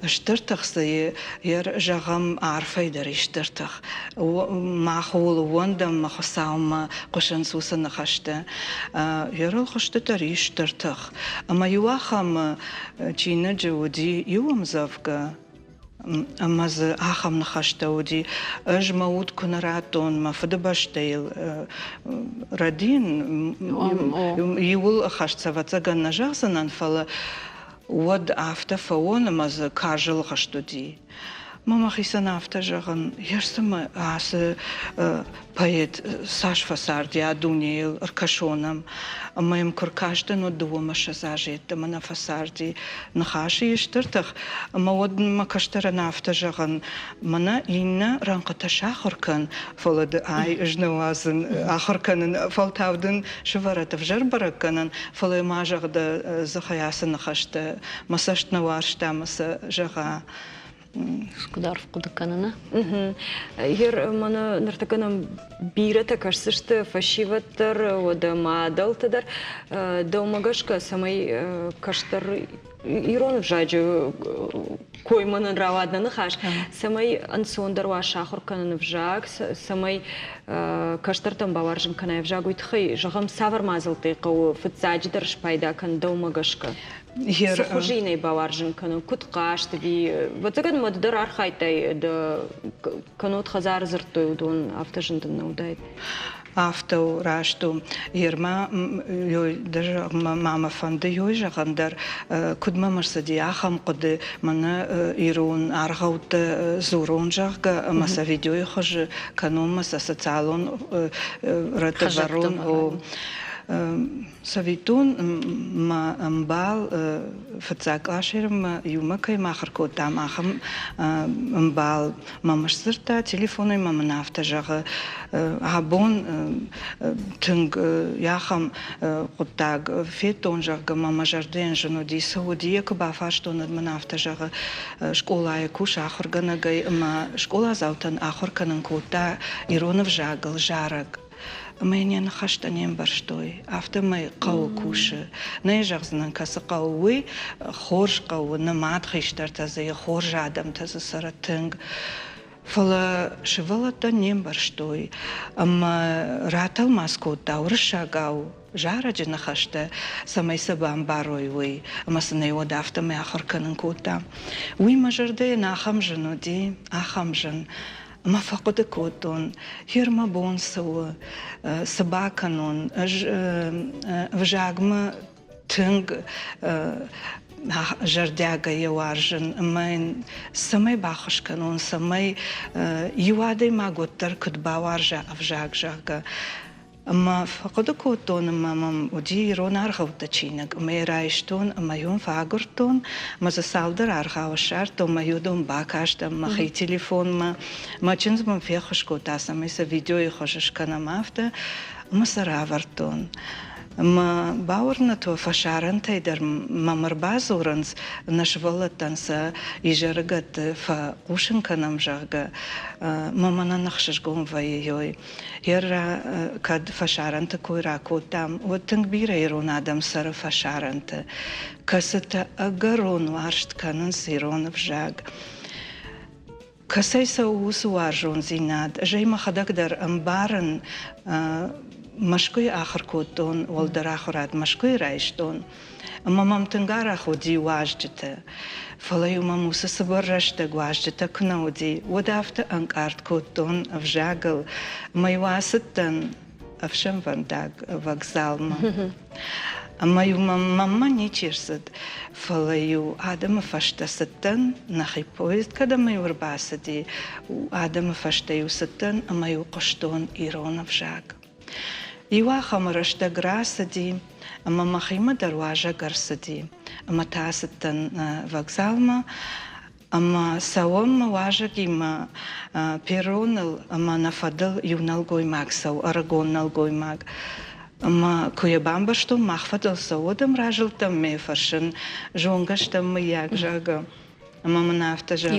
Штыртах сай яр жагам арфайдар иштыртах. Махул вондам махсаума кошан суса нахашта. Ярал хашта тар иштыртах. Ама юахам чина джуди юам завка. Амаз ахам нахашта уди ажмаут кунаратон ма фадабаштейл радин юл хашца вацаган нажасанан фала Од афта фаона маз кажыл хаштуди. Мама хисан афта жаган ерсама ас поэт Саш Фасарди адунил аркашонам. Моим куркаштан од дума шазажет мана Фасарди нахаши иштыртах. Ма од макаштара нафта жаган мана инна ранката шахуркан фолад ай жнавазын ахурканын фалтавдын шваратов жарбараканын фолай мажагда захаясын нахашта масаштна варшта маса жага Скударов кудаканана. Ер мана нартаканам бирата карсышты фашиваттар ода мадалтадар даумагашка самай каштар иронов жаджу кой манан раваднаны хаш самай ансондар ва шахурканын вжак самай каштартан баваржын канай вжак уйтхай жагам савар мазылты кау фцадждар шпайда кан даумагашка Сухожиной баваржын кану куткашты би вот заган моддар архайтай да канот хазар зыртой удон автожындан наудайт Автоу рашту ерма ёй даже мама фанда ёй жагандар кудма марсади ахам куды мана ирун аргаут зурун жага маса видео хож кану маса социалон ратаварун سویتون ما امبال فتزاق آشرم یوم که ما خرکود دام آخم امبال ما مشترتا تلفونی ما منافت جاگ هبون تنگ یاخم قطع فیتون جاگ ما مجردین جنودی سعودیه که بافاشتون منافت جاگ شکولای کوش آخر گنگای ما شکولا زاوتن آخر کنن کوتا ایرونف جاگل جارگ ماینه نخشتنیم برشتوی افته مای قو کوشه نیجازن کس قوی خورش قو نماد خیشتر تازه خورش آدم تازه سر تنگ فلا شولت نیم برشتوی اما راتل ماسکوت داورش گاو جارا جن خشته سمای سبام باروی وی اما سنای ودافت می آخر کنن کوتا وی مجرده ناخم جنودی آخم جن ما فقد كوتون هير ما بون سو سباكنون وجاغم تنگ جرداغا يوارجن ما سمي باخش كنون سمي يوادي ما غوتر كد باوارجا افجاغ جاغا اما فقد كوتون ما ودي رونار خوت تشينك ما رايشتون ما يوم فاغرتون ما زسالدر ارخاو شرط ما يودم باكاشت ما خي تليفون ما چنز ما في خوش كوتاس ما س فيديو خوشش كنا مافته ما سراورتون ما باورنا تو فشارن تيدر ما مرباز ورنز نشولتنس يجرغت فقوشن كنم جاغا ما منا نخشش قوم ويوي هير كد فشارنت كوي راكوتام وتنكبير يرون آدم سر فشارنت كستا اگرون وارشت كنن سيرون بجاغ كسي سووس وارجون زيناد جاي ما خدك در انبارن مشكوي آخر كوتون والدر آخرات مشكوي رايشتون اما ممتنگار خودي واجدته فلايو ماموس صبر رشته واجدته كنودي ودافت انكارت كوتون افجاغل ما يواستن افشم فنداغ وغزالما اما يو ماما نيچيرسد فلايو آدم فشته ستن نخي پويست كده ما يورباسدي آدم فشته يو ستن اما يو قشتون ايرون افجاغ يوا خمرشته گراسدي اما مخيمه درواجه گرسدي اما تاستن وغزالما اما سوام واجه ما بيرونل اما نفضل يونال گوي ماك سو ارغونال گوي ماك اما كوي بامبشتو مخفضل سودم راجلتم ميفرشن جونگشتم ياك جاگا اما منافتجه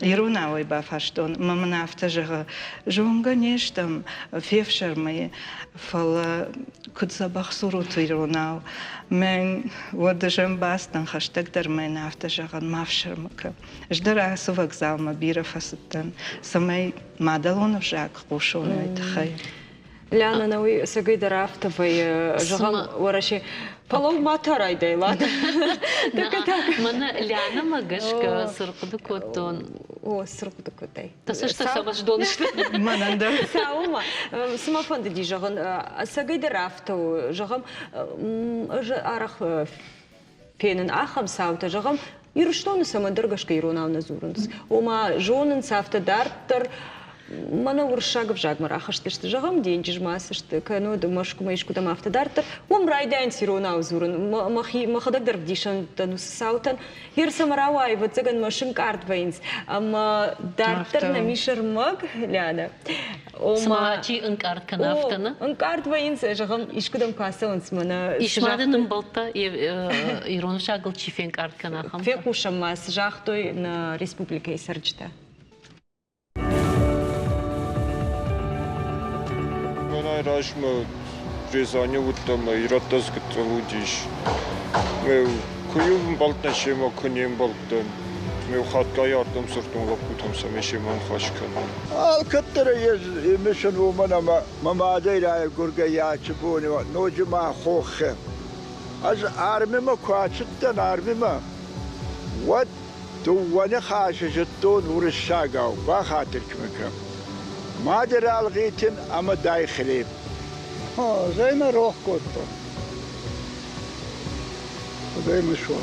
يروناوي بافرشتون اما منافتجه جونگا نيشتم فيفشر مي فلا كنت زبخ سروت يروناو من ودجم باستن خشتك در مي نافتجه مافشر مكا اجدر اسو وغزال ما بيرا فستن سمي مادلون فجاك قوشون ويتخي لانا نوي سقي درافت في جغم ورشي فلو ما ترى يدي لانا من لانا ما قشك سرقد كوتون او سرقد كوتي تسشت سبش دونش ما نندر ساوما سما فند دي جغن سقي درافت جغم ارخ فين اخم ساوت جغم يرشتون سما درغشك يروناو نزورنس وما جونن سافت دارتر مانا ورشاق بجاق مراخشتشت جغم دينجش ماسشت كانو دمشكو مايشكو دم افتدارتر ومرايدين سيرونا وزورن ما خدك درب ديشن تنوس ساوتن هيرسا مراواي وتزغن ماشن كارت فينز اما دارتر نميشر مغ لانا سماچي انكارت كنافتنا انكارت فينز جغم يشكو دم كاسونس مانا ишмадын балта ирон шагыл чифен карт канахам фекушам мас жахтой на республика Исарджита. Рашма резаню вот там иратас кутудиш. Мы куюм балтна шема кунем балтан. Мы хатка ярдам сортун лапутам самешеман хашкан. Алкаттара ез мишен умана мамадайра гургая чбуни ножма хохе. Az armima kwaçıttan armima. What tu wana xaşıjtun urşagaw ba xatir kimkam. Mader algıtin ama dayxilib. Ha, zeyna roh kottu. Zeyna şu.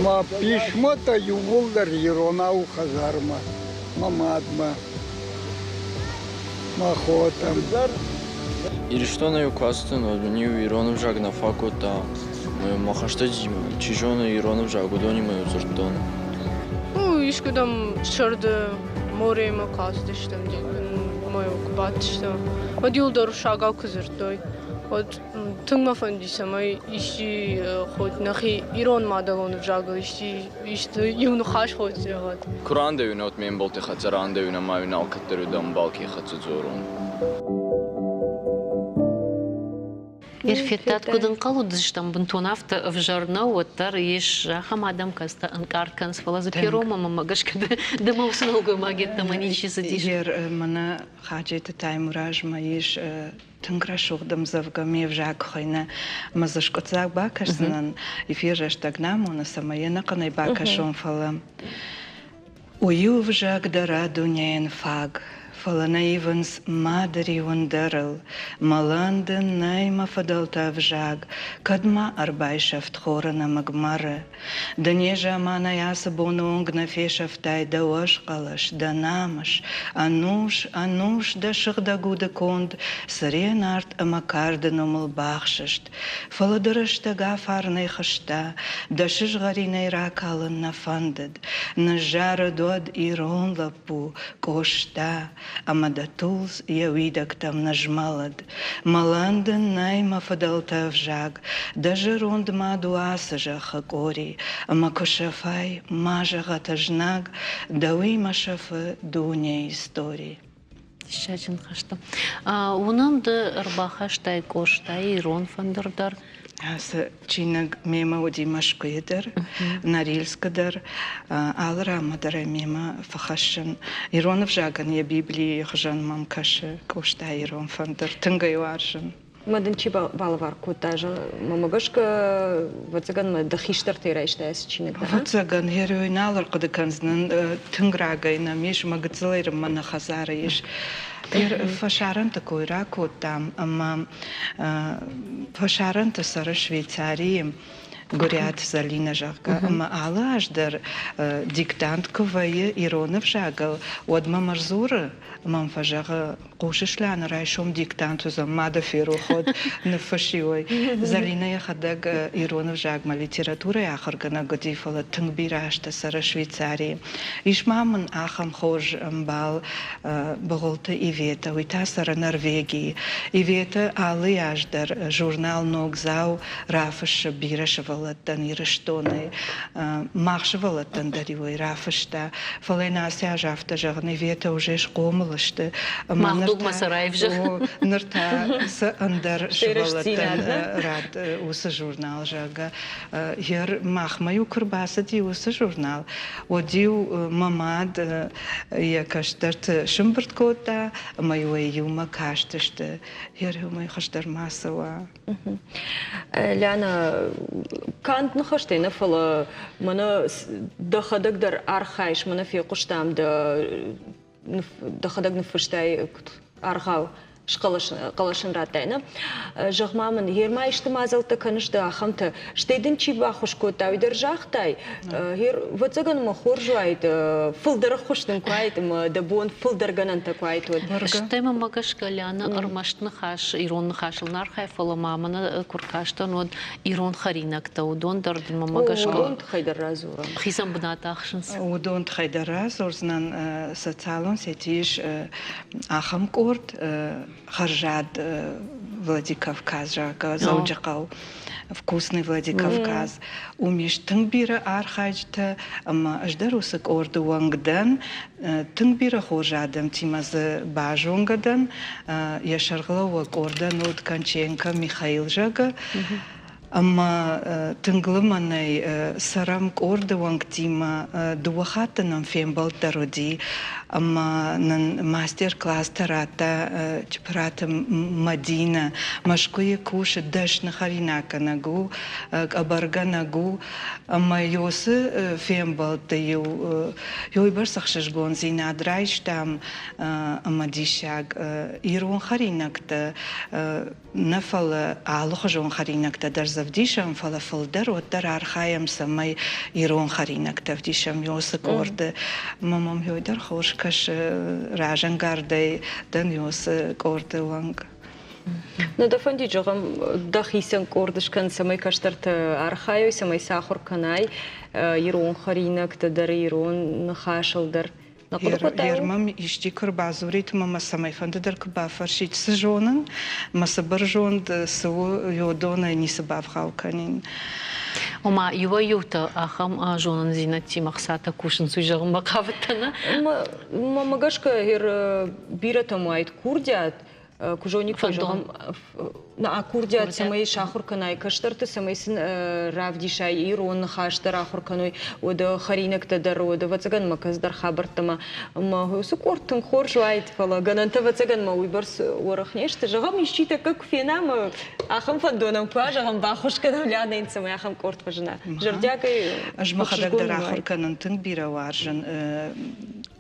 Ma pişmata yuvullar yirona u Ирштона юкастын, однию Иронов жаг на факота, мы махаштади, чижона Иронов жаг, удони мы узуртон. Ишкудам шарды море ма кастыштым, мою кубатыштым. Вот юлдар шагал кызыртой. Вот тыңма фандисам, ищи хоть нахи Ирон мадалон жагал, ищи юну хаш хоть зягат. Kur'an devine ot men bolte khatsaran devine ma yuna alkatları dam balki khatsuzorun. Ирфетат кудын калу дыштам бунтунафта в жарна оттар еш хам адам каста анкарткан сфалаза пирома мамагашка дема уснолго магетта маничи задиш. Ер мана хаджета таймураж маиш тыңкрашугдым завгаме в жак хойна мазашкоцак бакашсынан эфир штагнаму на самаена канай бакашон фалам. Ую в жак дара дуняен фаг. Фаланаиванс мадри вандарал, маланден найма фадалта в жаг, кадма арбайшафт хорана магмара, да нежа мана яса бонунг на фешафтай да ошкалаш, да намаш, ануш, да шахда гуда конд, саренарт амакарда номал бахшашт, фаладарашта гафарнай хашта, да шишгаринай ракалан нафандад, на жара дод ирон лапу, кошта, Амадатулс явидак там нажмалад, маланден найма фадалта в жаг, даже рунд маду асажа хакори, макошафай мажа гатажнаг, дауи машафа дуня истории. Шачин хашта. Унам да рбахаштай коштай Ирон фандердар. Чинаг мема оди машкуедер, нарильскадар, алра мадара мема фахашен. Иронов жаган я Библии хажан мамкаше кошта Ирон фандер тынгай варшен. Мадынчи балавар кутажа мамагашка вацаган ма дахиштар тирайшта с чинаг да. Вацаган героиналар кадыканзнан тынграгай на миш магацлайр мана хазара иш. Фашаран такой ракот там, ама фашаран сара Швейцарии горят Залина жага, ама ала аждар диктант ковая Иронов жагал, одма марзура, мам фажага кушишляна райшом диктанту за мада фероход на фашиой. Залина я хадаг Иронов жагма литература я харгана годифала тынгбирашта сара Швейцарии. Иш маман ахам хож амбал боголта Ивета, уйта сара Норвегии. Ивета алы аждар журнал Ногзау Рафаш бирашавалаттан Ирыштоны махшавалаттан даривой Рафашта. Фалена сяжафта жагна Ивета уже шкомалашты. Дугма Сараевжа. Нырта с андар швалатан рад уса журнал жага. Ер махмаю курбаса ди уса журнал. Одиу мамад я каштарт шумберт кота, маю юма кашташты. Ер май хаштар масава. Ляна кант нахаштена фала мана дахадагдар архайш мана фи куштам да дахадаг нефыштай аргау шкалашын ратайна. Жахмамын ерма ішті мазалты канышты ахамты штейдін чиба хушкота уйдер жахтай. Ер вацаган ма хоржуайды, фылдары хуштын куайды, да бон фылдарганан та куайды. Штема магашка ляна армаштны хаш, Ирон хашыл нархай фала маманы куркаштан од Ирон харинакта удон дардын магашка. Удон тхайдар разура. Хизам бната ахшынс. Удон тхайдар разурзнан социалон сетиш ахам корт Харжад Владикавказ жага зауджакал вкусный Владикавказ. Умеш тыңбира архайжта, ама аждарусак орду вангдан, тыңбира хоржадам тимазы бажунгадан, яшарглауак ордан от Конченко Михаил жага. Ама тыңглыманай сарам орды вангтима дуахатанам фембал тароди, ама мастер-класс тарата чепрата Мадина, машкуе куши дашна харинака нагу, абарга нагу, ама йосы фембал таю, йой барсахшиш гонзина адрайш там ама дишаг, ирон харинакта, нафала алухажон харинакта дарзавдишам фала фалдар оттар архаям самай ирон харинакта вдишам йосы корды, мамам йойдар хош каш ражангардей дан йосы корды ванг. Надафанди жоғам дахисан кордышкан самай каштарты архайой, самай сахар канай, ирон харинактадар, ирон нахашалдар. Ермам ишти кырбазурит мама самай фандыдар кыбафаршит сжонын, масабыр жонд су йодона нисабавхау канин. Ома юва юта ахам жонын зинати мақсата кушын суйжағын бақавыттана. Мамагашка биратаму айт курдят, кужоник фажам на курдят самай шахур канай каштарты самайсын равдишай ирон хаштар ахур каной ода харинактадар ода вацаган маказдар хабартама ма сукортын хоржу айт фала гананта вацаган ма уйбарс орахнешты жағам ищита как фенам ахам фандонам пажагам бахушкадан ляна самай ахам корт фажна жардякай ажмахадар ахур канантын бираваржын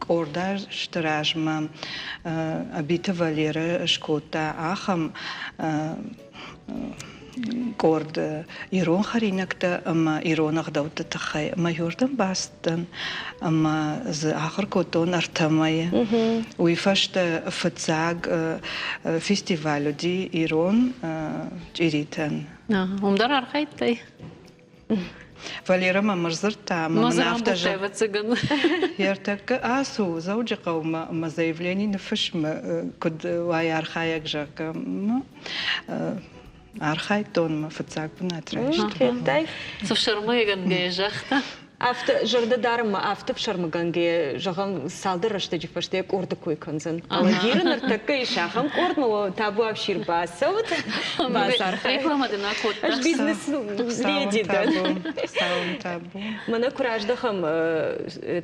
орда штражма абита Валера шкота ахам корд ирон харинакта ама иронах даута тахай ама юрдан бастан ама з ахар котон артамай уйфашта фацаг фестивалю ди ирон иритан Умдар архайтай. Валера мамырзырта мамнафта цыган. Яртак асу заужи قوما ما заявление نفش ما كد واي архаyak жака архай тон ما фацак бунатраиш. Сушармай ганге жахта. After жырды дарым after шармаганге жағам салды рашты жифашты корды койканзан. Алагирын артакка ишахам кордма табу авшир басавт. Рекламадына котта. Аж бизнес леди да. табу. Мана кураждахам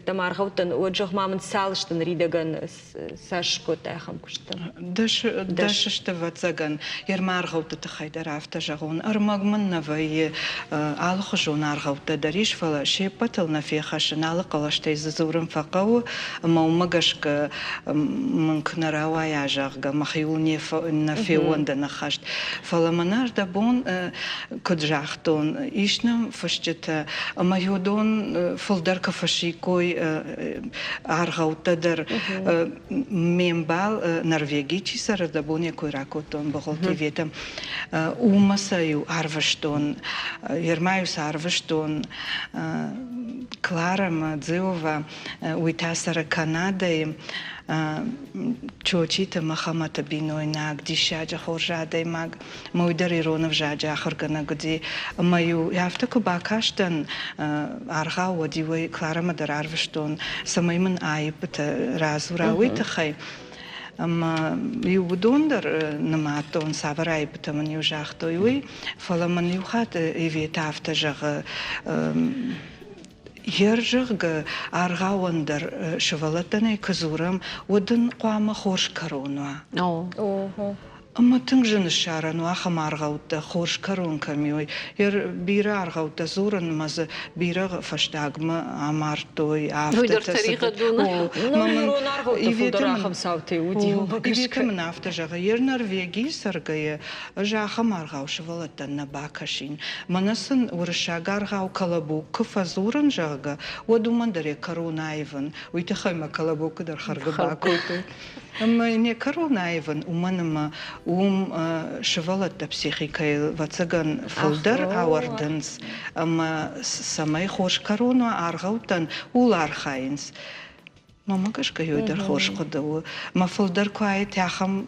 тамархаутан оджах мамын салыштын ридаган сашкотахам куштан. Дашышты вацаган ермархауты тахайдар афта жағун армагман навай алхожун архауты дариш фала шепа на фехашинала калаштай зазурым факау маумагашка манкнаравая жага махиуне на феонда нахашт фаламанар да бон куджахтон ишнам фашчета майодон фолдарка фашикой аргаутадар мембал норвегичи сара да бон якой ракотон бохолти ветам умасаю арваштон ермаюс арваштон Клара Мадзилова уитасара Канадой чочита Махамата биной наг дишаджа хоржадай маг мойдар иронов жаджа ахаргана гди маю яфтаку бакаштан арга водивой Клара Мадар арваштон самайман айпта разура уитахай Ама юбудондар наматон саварай бтаман южахтойуй фаламан юхат ивитафта жага Ержыгы аргауандар шывалатаны кызурам одын қуама хош коронуа. Ама тыңжыны шарану ахам аргаутта хош корон камиой. Бира аргаутта зуран мазы бира фаштагма амартой афта. Войдар тариха дуна. Ирон аргаутта фулдарахам савты удио. Ивитам нафта жага. Норвегии саргая жахам аргау шывалатан на бакашин. Манасын урышага аргау калабук кафазуран жага. Одумандаре коронайван. Уйтахайма калабук дар харга бакойты. Ама не коронайван уманама шывалатта психикай вацаган фулдар ауардынс. Ама самай хош корону аргаутан улархайнс. Мама кашка йойдар хош кодау. Ма фулдар куай тяхам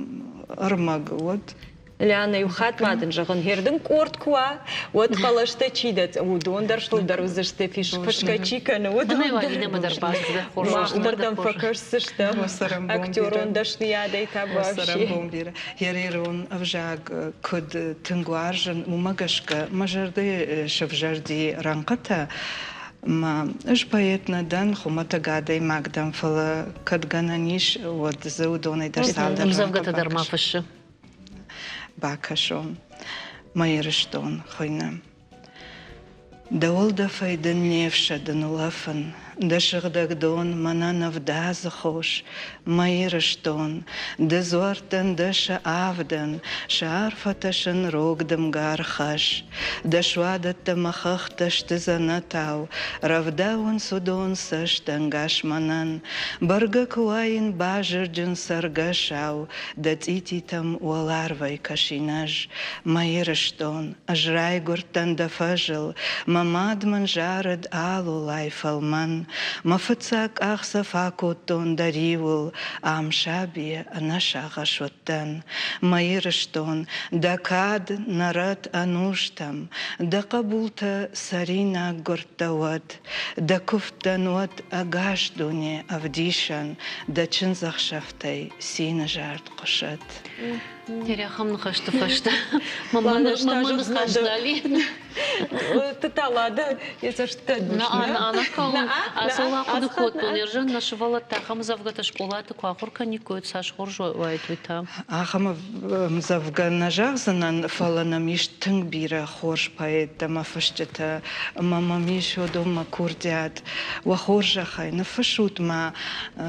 армаг вот. Ляна юхат мадын жағын хердің корт куа, от қалашта чидат, удондар штолдар үзішті фишка чиканы, махдардан факарсышты, актер ондашты ядай табу авши. Ярирон авжаг куд тынгуаржын умагашка мажарды шавжарди ранқата, ما إيش بيتنا دان خمتا قاعدة مقدم فلا كد جنانيش وتزودوني درس على مزوجة در ما فش باكشون ما يرشتون خوينا دول دفايدن نيفشة دنولافن дашыгдагдон мананов дазахош, майырыштон, дазуартан даша авдан, шарфаташын рогдам гархаш, дашвадатта махахташ тызанатау, равдаун судон саштангаш манан, барга куаин бажырджын саргашау, датититам уаларвай кашинаж, майырыштон, ажрай гуртан дафажыл, мамадман жарад алу лайфалман, мафыцак ахсафакотон даривул, амшабия анашагашоттан, майырыштон, дакад нарат ануштам, да кабулта сарина гуртават, да куфтануат агашдуне авдишан, да чинзахшафтай сина жарт кошат. Теряхам хашты фашты. Маманы хаждали. Ты талада, это что? Она кала. А сола куды кот полержан нашивала тахам завгата школаты куахурка никоет саш хоржо вайтвита. Ахам завгана жахзанан фалана миш тынгбира хорж поэта мафаштета мама мишо дома курдят вахоржахай нафашут ма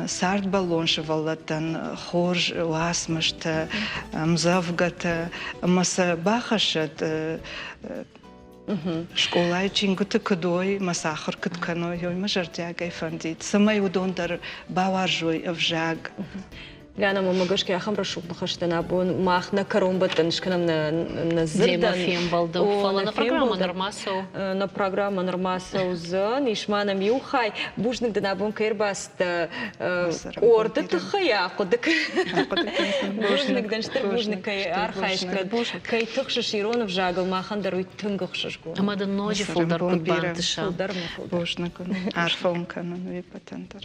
сарт баллон шевалатан хорж васмашта мзавгата маса бахашат школа чингуты кудой масахар кытканой ой мажартягай фандит самай удондар баваржой авжаг. Ляна мамагашки ахам рашук нахаштана бон махна каромбатан шканам на зырдан. На программа нормасов. На программа нормасов зан ишмана миухай бужник да набон кайрбаст орда тхая ходак. Бужник данштер бужник кай архайшкрад кай тхш широнов жагал махан даруй тынгахшшку. Амадан ножи фолдар кудбантыша. Бужник арфонкан ви патентар.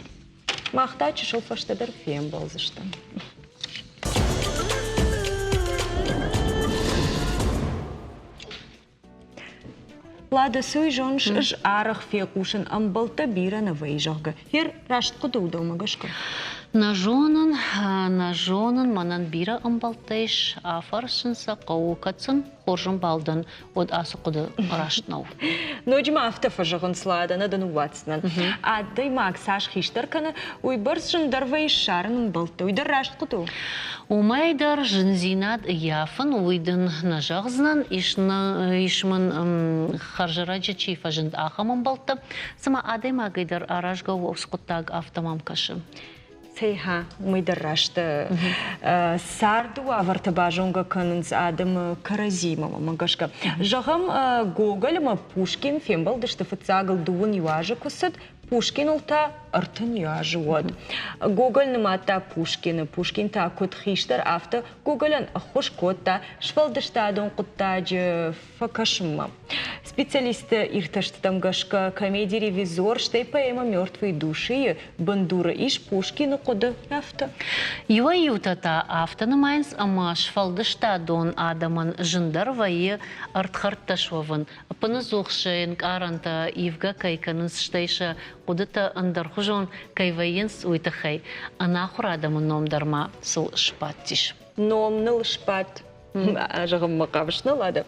Махтачи шофаштадар фем балзыштан. Лада суйжонш ж арах фекушен амбалта бира на вейжага. Хер рашт кудуда умагашка. Нажонан манан бира амбалтайш афаршынса қауқатсын хоржын балдан от асы құды раштнау. Нойджима автофажығын слада надан уатсынан. Аддай максаш хиштарканы уйбаршын дарвай шарын амбалта. Уйдар рашт куду? Умайдар жынзинат яфын уйдын нажағзынан ишмын харжыраджы чифажын ахам амбалта. Сама аддай магайдар аражгау овскуттаг автомамкашы. Сейха, умайдар рашты. Сарду авартабажонга канынс адам Каразимова магашка. Жағам Гоголь ма Пушкин фембал дышты фыцагыл дуын юажы кусыд. Пушкин улта артын юажы вод. Гоголь нымата Пушкин. Пушкин та кут хиштар авто Гоголян хош котта швалдышта адон куттаджы факашымма. Специалисты ирташты тамгашка комедий ревизор штай поэма «Мертвые души» Бандура иш Пушкину коды авто. Юа ютата автоны майнс ама швалдышта адон адаман жындар вайы артхартташвавын. Апыны зоқшын аранта ивга кайканыз штайша кудыта андархужон кайвайынс уйтахай. Анахур адамын номдарма сыл шпаттиш. Номныл шпат. Жағым мақабышны лады.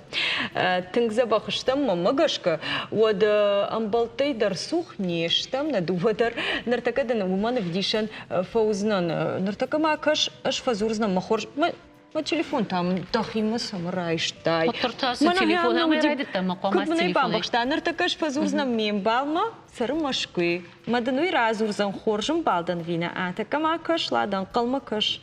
Тыңза бақыштам мамагашка. Ода амбалтай дарсух нештам надувадар. Нартакадан уманы вдишан фаузнан. Нартака макаш аш фазурзнам махорж. Ма телефон там дахима самарайштай. Потортасы телефон, а мы райды там мақамас телефоны. Бақышта, нартакаш фазурзнам мембалма сарымашкуй. Мадануй разурзан хоржым балдан вина. А така макаш ладан қалмакаш.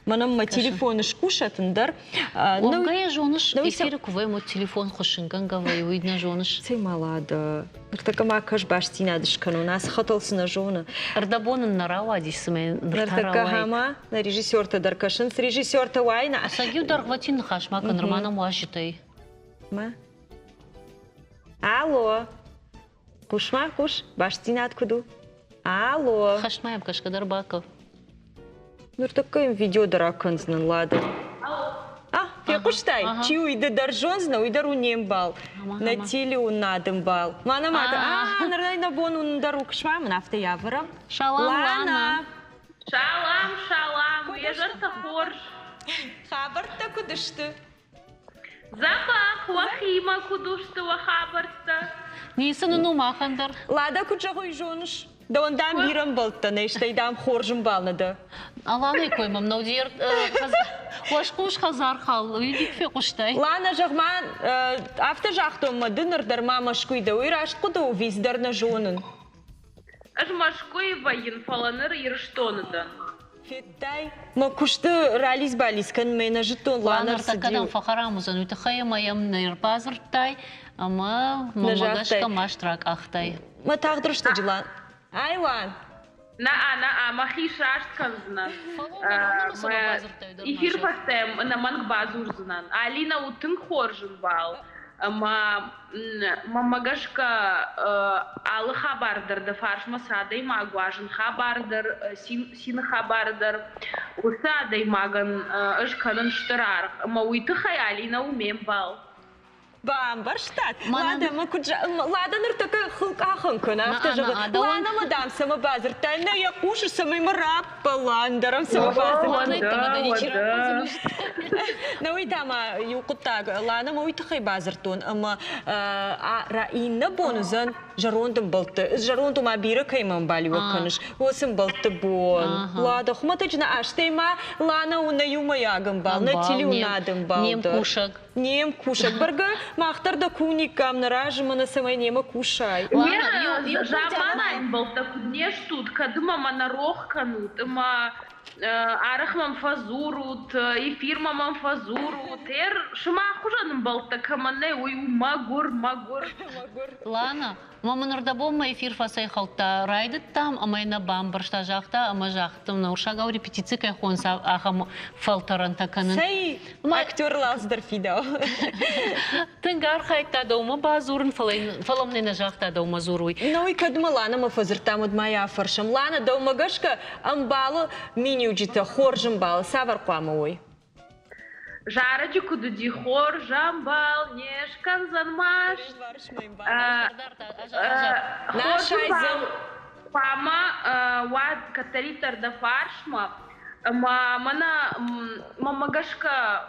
Манам ма телефоны шкушатындар. Онгая жоныш эфирі кувай мо телефон хошынган гавай уйдна жоныш. Цей малада. Нартакама каш баштина дышкану нас хаталсына жоны. Ардабонын нарава дисіме Нартакахама на режиссерта даркашын с режиссерта вайна. Асагил даргватин хашмака нормана муашитай. Ма? Алло. Кушма куш баштина откуду. Алло. Хашмаем кашкадар баков. Нартакаем видео дараканзнан лада. Фекуштай, чи уйды даржонзна, уйдар унембал. На теле унадым бал. Мана мата, нардай на бон ундару кшма, нафта явара. Шалам, Лана. Шалам, я жарта хорж. Хабарта кудышты. Запах вахима кудушты вахабарта. Нисаны нумахандар. Лада куджагой жоныш. Да он дам бирам болта, нештай дам хоржым балнады. Аланы коймам, наудер Лашкуш хазар хал, үйдік фе құштай. Лана жағман авто жақтымы дынырдар мамашкуйды, ойрашқыды виздарны жонын. Аж машкой вайын фаланыр ерштоныдан. Феттай, ма кушты рализ балискан мена житон ланар сидил. Ланар такадан фахарамузан, үйті хайымаям нырбазыртай, ама мамагашка маштрак ахтай. Ма тағдырышты жылан. Айлан. На махи шаштканзынан. Эфир фастем на манг базурзынан. Алина утын хоржын бал. Мамагашка алы хабардар да фаршма садай магуажын хабардар, син хабардар. Усадай маган ышканын штырар. Ма уйты хай Алина умем бал. Бам, барштат. Лада, ма куджа, лада ныртака хылкахын күн авто жығы. Лана мадам сама базыртай, на я кушу самый марап баландарам сама базыртай. На уйдама юқыттаг, лана ма уйтахай базыртун, ама раинна бонузан жарондым болты. Жаронду ма биры кайман бали ваканыш. Осым болты бон. Лада, хуматачна аштайма, лана уна юмаягам бал, на тили унадым бал. Нем кушак. Нем кушак. Барга махтарда куникам наражима на самой нема кушай. Жаманайм болта куднеш тут, кадыма манарох канут, ма арахмам фазурут, эфирмамам фазурут, шыма хужаным болта каманай, ой, магур. Лана, маманырда болма эфир фасай халта райдыт там, амайна бамбаршта жақта, ама жақтым наушагау репетиция кайхонса ахам фалтаран таканын. Сай актер лаздар фидау. Тынгар хайта дома базурын фаламнена жақта дома зуруй. Ну и кадма лана ма фазыртам от моя фаршам. Лана дома гашка амбалы минюджита хоржым балы савар қуамы. Жарачи кудуди хор, жамбал, нешкан занмаш. Хор пама вад каталитар да фаршма. Мамагашка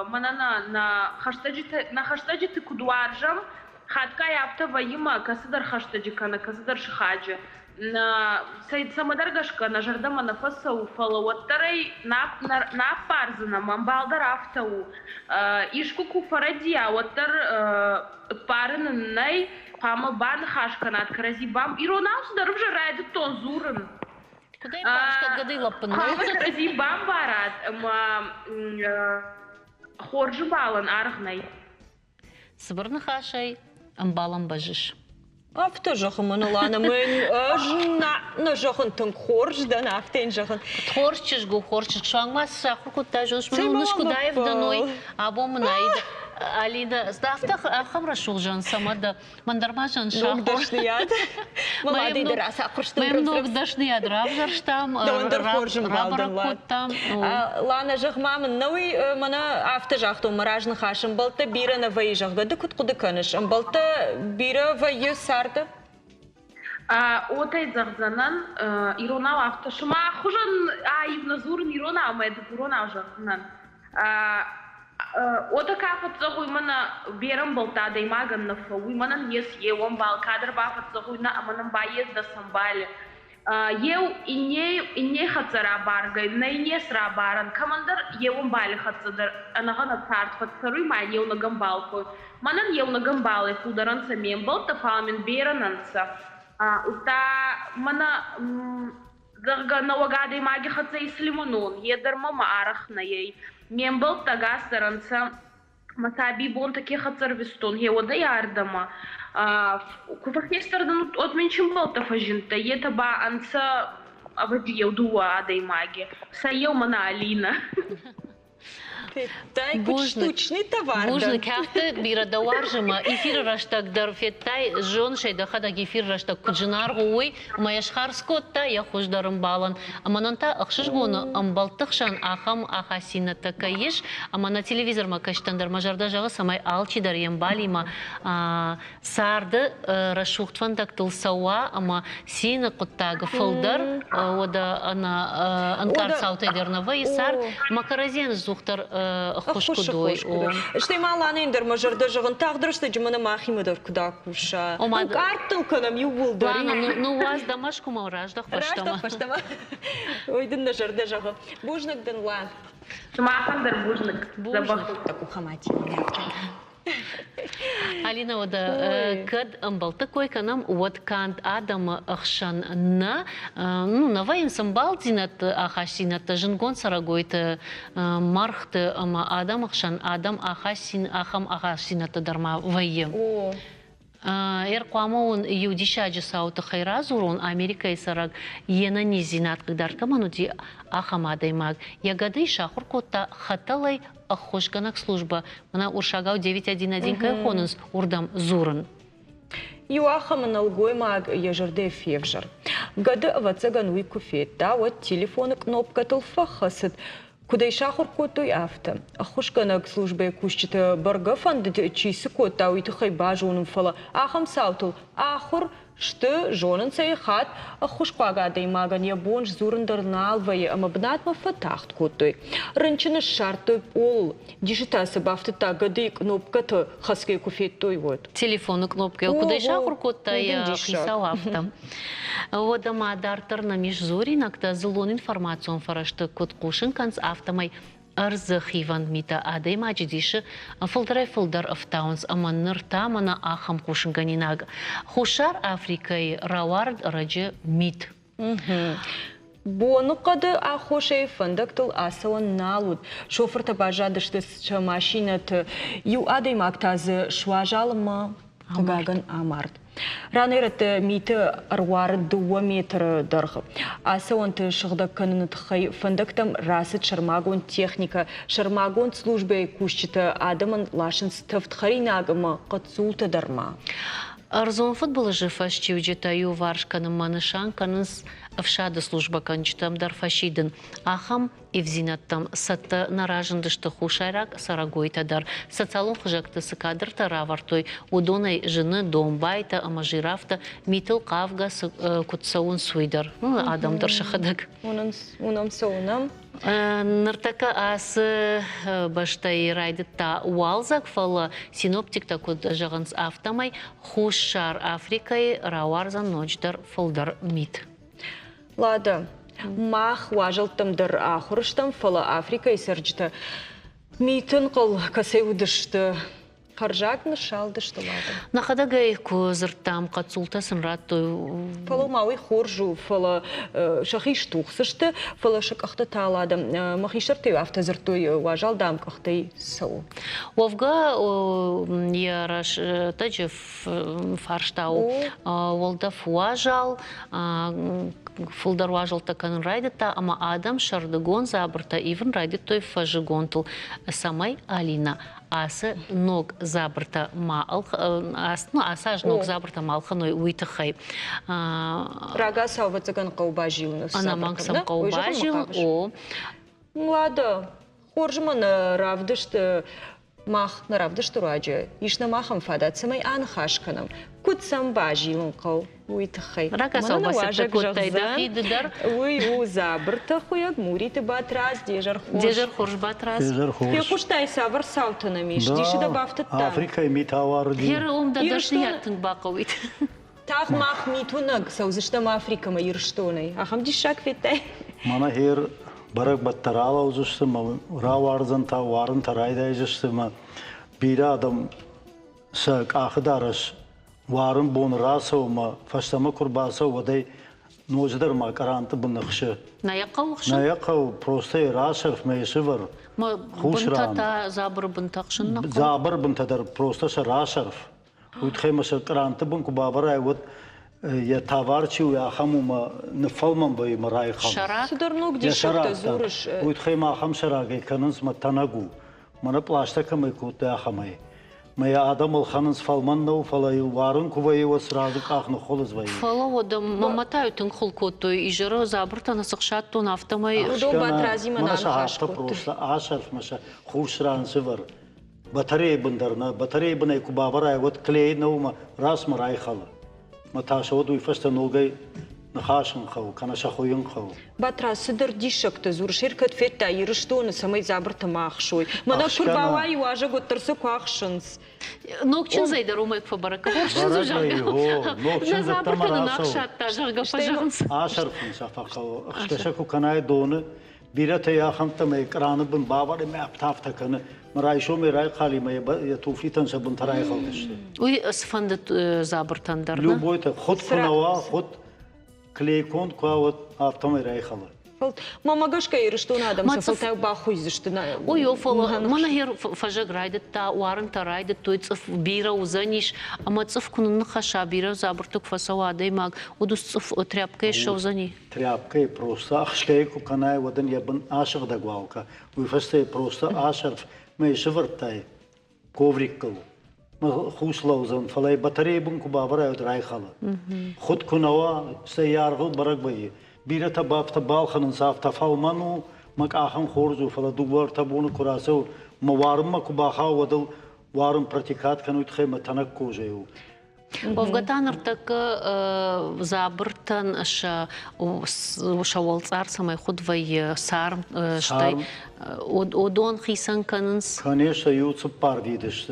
манана на хаштаджиты кудуаржам. Хатка япта ваима касадар хаштаджикана, касадар шихаджи. Самадаргашка на жардама на фасау фалауаттарай на парзана мамбалдар автау ишкуку фарадия оттар парынынай пама бан хашкана открази бам иронаус дарып жарайды тон зурын кудай пашка гады лаппын крази бам барат хоржы балын арғнай сыбырны хашай амбалам бажыш. Авто жақымын ұланы, мен на жақын түн хорждан автен жақын. Хоржчыш гу, хоржчыш. Шуаңмас шақыр құтта жош, мен ұныш құдайып даной, або мұнайды. Алина, сдафта ахамра шулжан самада мандарма жан шахор. Ног дашнияд. Маладейдер аса құрштым. Мэм ног дашнияд, рабжарштам, рабаракоттам. Лана жақмамын, науи мана авто жақту маражны хашым, балта бира на вай жақда, дыкут құды канышым, балта бира вайы сарды. Отай зағзанан, иронау авто шыма, хужан айыбна зурын иронау майды, иронау жақынан. Ота кафат загуй мана берам болта да имаган на фауй манан ес ewon бал кадр бафат загуй на манан баез да самбали ев ине хацара баргай на ине сра баран командар ewon бали хацадар анага на царт фатсаруй ма ев на гамбалку манан ев на гамбалы фударан самем болта фалмен берананса ута мана зарга на вагады маги хаца ислимунун едар мама арахна ей мен был тагастаранца масаби бон таки хацарвистон he oda yardıma kufakestardan от менчим был тафажинта ета ба анца авадиев дуа адай маги саел мана Алина Тай штучный товар. Бужны кафте бира даваржыма эфир раштак дарфеттай жон шейда хадаг эфир раштак куджинар гуй маяшхар скотта я хождарым балан. Амананта ахшыш гону амбалтыкшан ахам ахасина такаеш амана телевизор ма каштандар мажарда жагы самай алчидар ембалима сарды рашухтван дактыл сауа ама сина коттагы фылдар ода ана анкар саутайдерна вай сар макаразен зухтар خشكدوي شتي ما لانين در مجر دجغن تقدرش تجمنا ما خي مدر كداكوشا كارتل كنم يول دري ну вас домашку мораж да خشتما ويدن نجر دجغن بوجنك دن وان ما خندر بوجنك таку хамати Алина, ода къд амбалта кой канам от кант адам ахшан на ну наваим самбалдинат ахашината жнгон сарагойта мархта ама адам ахшан адам ахашин ахам ахашината дарма вайем. Ерқамон юдишаджи саута хайразурон Америка и сараг ена низинат кыдар каманути ахамадай маг. Ягады шахур кота хаталай ахошганак служба. Мана уршагау 911 кайхонус урдам зуран. Юахаман алгой маг ежерде февжар. Гады авацаган уйкуфет, да вот телефон кнопка толфахасет. Куда шахур котой авто. Ахушганак службе кущита баргафанд чисы кота уйтахай бажунум фала. Ахам саутул ахур что жонен цей хат ахушкага даймаган ябонж зурндерналвае амабнат ма фатахт котой. Рынчина шартой ол. Дишитасы бафты тагады кнопката хаске куфет той вот. Телефон кнопка. Куда шахур кота я хисал авто. Вот ама дартер на межзори накта зелон информацион фарашты код кушин канц автомай арзахиван мита адай маджидиши филдер автаунс аманнер тамана ахам кушин ганинаг. Хушар Африкай равард раджи мит. Бону кады ахошей фандактыл асауан налуд. Шофырта бажадышты машинат ю адай мактазы шважалыма тагаган амард. Ранерет миты арвар 2 метр дырғы. Асы онты шығда канынат хай фандактам расыт шармагон техника, шармагон службе кушчиты адамын лашын стыфт харинагыма қатсулты дарма. Арзон футболы же фашчи уджетаю варшканым манышан каныс авшада служба канчтам дар фашидын. Ахам евзинаттам сатта наражындышты хушайрак сарагойта дар. Социалон хыжакты сыкадыр таравартой удонай жыны домбайта ама жирафта митыл кавга кутсаун суйдар. Адамдар шахадак. Унам соунам. Ныртака асы баштай райдытта уалзак фала синоптикта куд жағынс автомай хушар Африкай рауарзан ночдар фалдар мит. Лада, мах важылтымдыр ахырыштам фала Африкай сарджыта митын қыл касай удышты. Қаржакны шалдышты лада. Нахадагай козыртам кацултасын раттой. Фала мауи хоржу, фала шахиш тухсышты, фала шакахты таладым. Махиштырты автозыртой важалдам кахтай сау. Овга яраш таджи фарштау волдав важал, фулдар важал такан райдыта, ама адам шардыгон забырта ивен райдытой фажигонтул. Самай Алина. Асы ног забырта маал, асаж ног забырта малханой уйтахай. Рага саубацаган қаубажил. Ана маңсам қаубажил, о. Лада, хоржыманы равдышты, мах наравдышты раджа. Ишна махам фадат самай анхашканам. Кутсам бажилын қау. Уйтахай. Рага саубасыпта куттайда хидыдар. Уй, забырта хуяг, мурите батраз, дежар хорж. Дежар хорж батраз. Пекуштай савар саутанамиш, диши да бафтата. Африка митавар ди. Хер умда дашниятын бақауит. Так мах митунаг, саузыштам Африка ма ирштонай. Ахам дишак фетай. Мана хер барак баттарала узыштым, раварзан та варын тарайдай жыштым. Бира адам сак ахыдарыш. Варым бон расаума, фаштама курбасау вадай нождар ма каранты бынықшы. Наяқау қшын? Наяқау просто расарф мейшывар. Бынтата забыр бынтақшын нақау? Забыр бынтадар просто ша расарф. Уйтхаймаша каранты бын кубабарай вот я товарчи я хамума нефалман бай марай хам. Шарак? Сударну где шарак зурыш? Уйтхайма хам шарагай канынс ма танагу. Мана плаштака май кута хамай. Моя адам алханыз фалманнау фалай варын кувайы сразу кахны холыз вай. Фала ода маматаю тын хулкотой и жиры забырта насықшатту нафтамай. Удо батразима на анхашкот. Просто ашарф маша хушран сывар. Батарея бындарна, батарея бынай кубабарай вот клей наума раз марай халы. Маташа вот уйфаста ногай нахашын хау, канашахойын хау. Батра сыдыр дишекты зур ширкат фетта ирыштуны самай забырты махшуй. Мана курбавай важа готтырсы куахшынс. Нокчин зайда румек фабарака. Горшин зужарга. Нокчин забыртаны нақшатта жарга пажанс. Ашарфын сафақау. Ахшташаку канай доны. Бирата яхамта май краны бун бабары май аптафта каны. Марайшо май рай қали май туфлитан сабын тарай қалдышты. Уй сфандыт забыртандарна? Любойта. Худ кунава, худ клейкон куа вот автомай рай қалы. Мамагашка ирыштуны адам сафалтау бахуй зыштына. Ой, офала, мана хер фажаг райдет та, уарен та райдет, той циф бира узаниш, ама циф кунын хаша бира забыртук фасава адаймаг, удус циф тряпкой шо узани. Тряпкой просто, ахшкейку канай воден ябын ашық да гвалка. Уйфастай просто ашарф, мэй шывыртай, коврик кыл. Хуслаузан, фалай батарей бун кубабара ют райхала. Худ кунава, стай яргыл барак байи. Бира табафта балханын сафта фалману, мак ахан хорзу, фала дугвар табуны курасау, маварым маку баха вадыл, варым протикат кануит хайма танак кожею. Овгатаныр так забыртан шавалцар самай худвай сарм, штай, одон хисан канынс? Конечно, юцу пар видишь,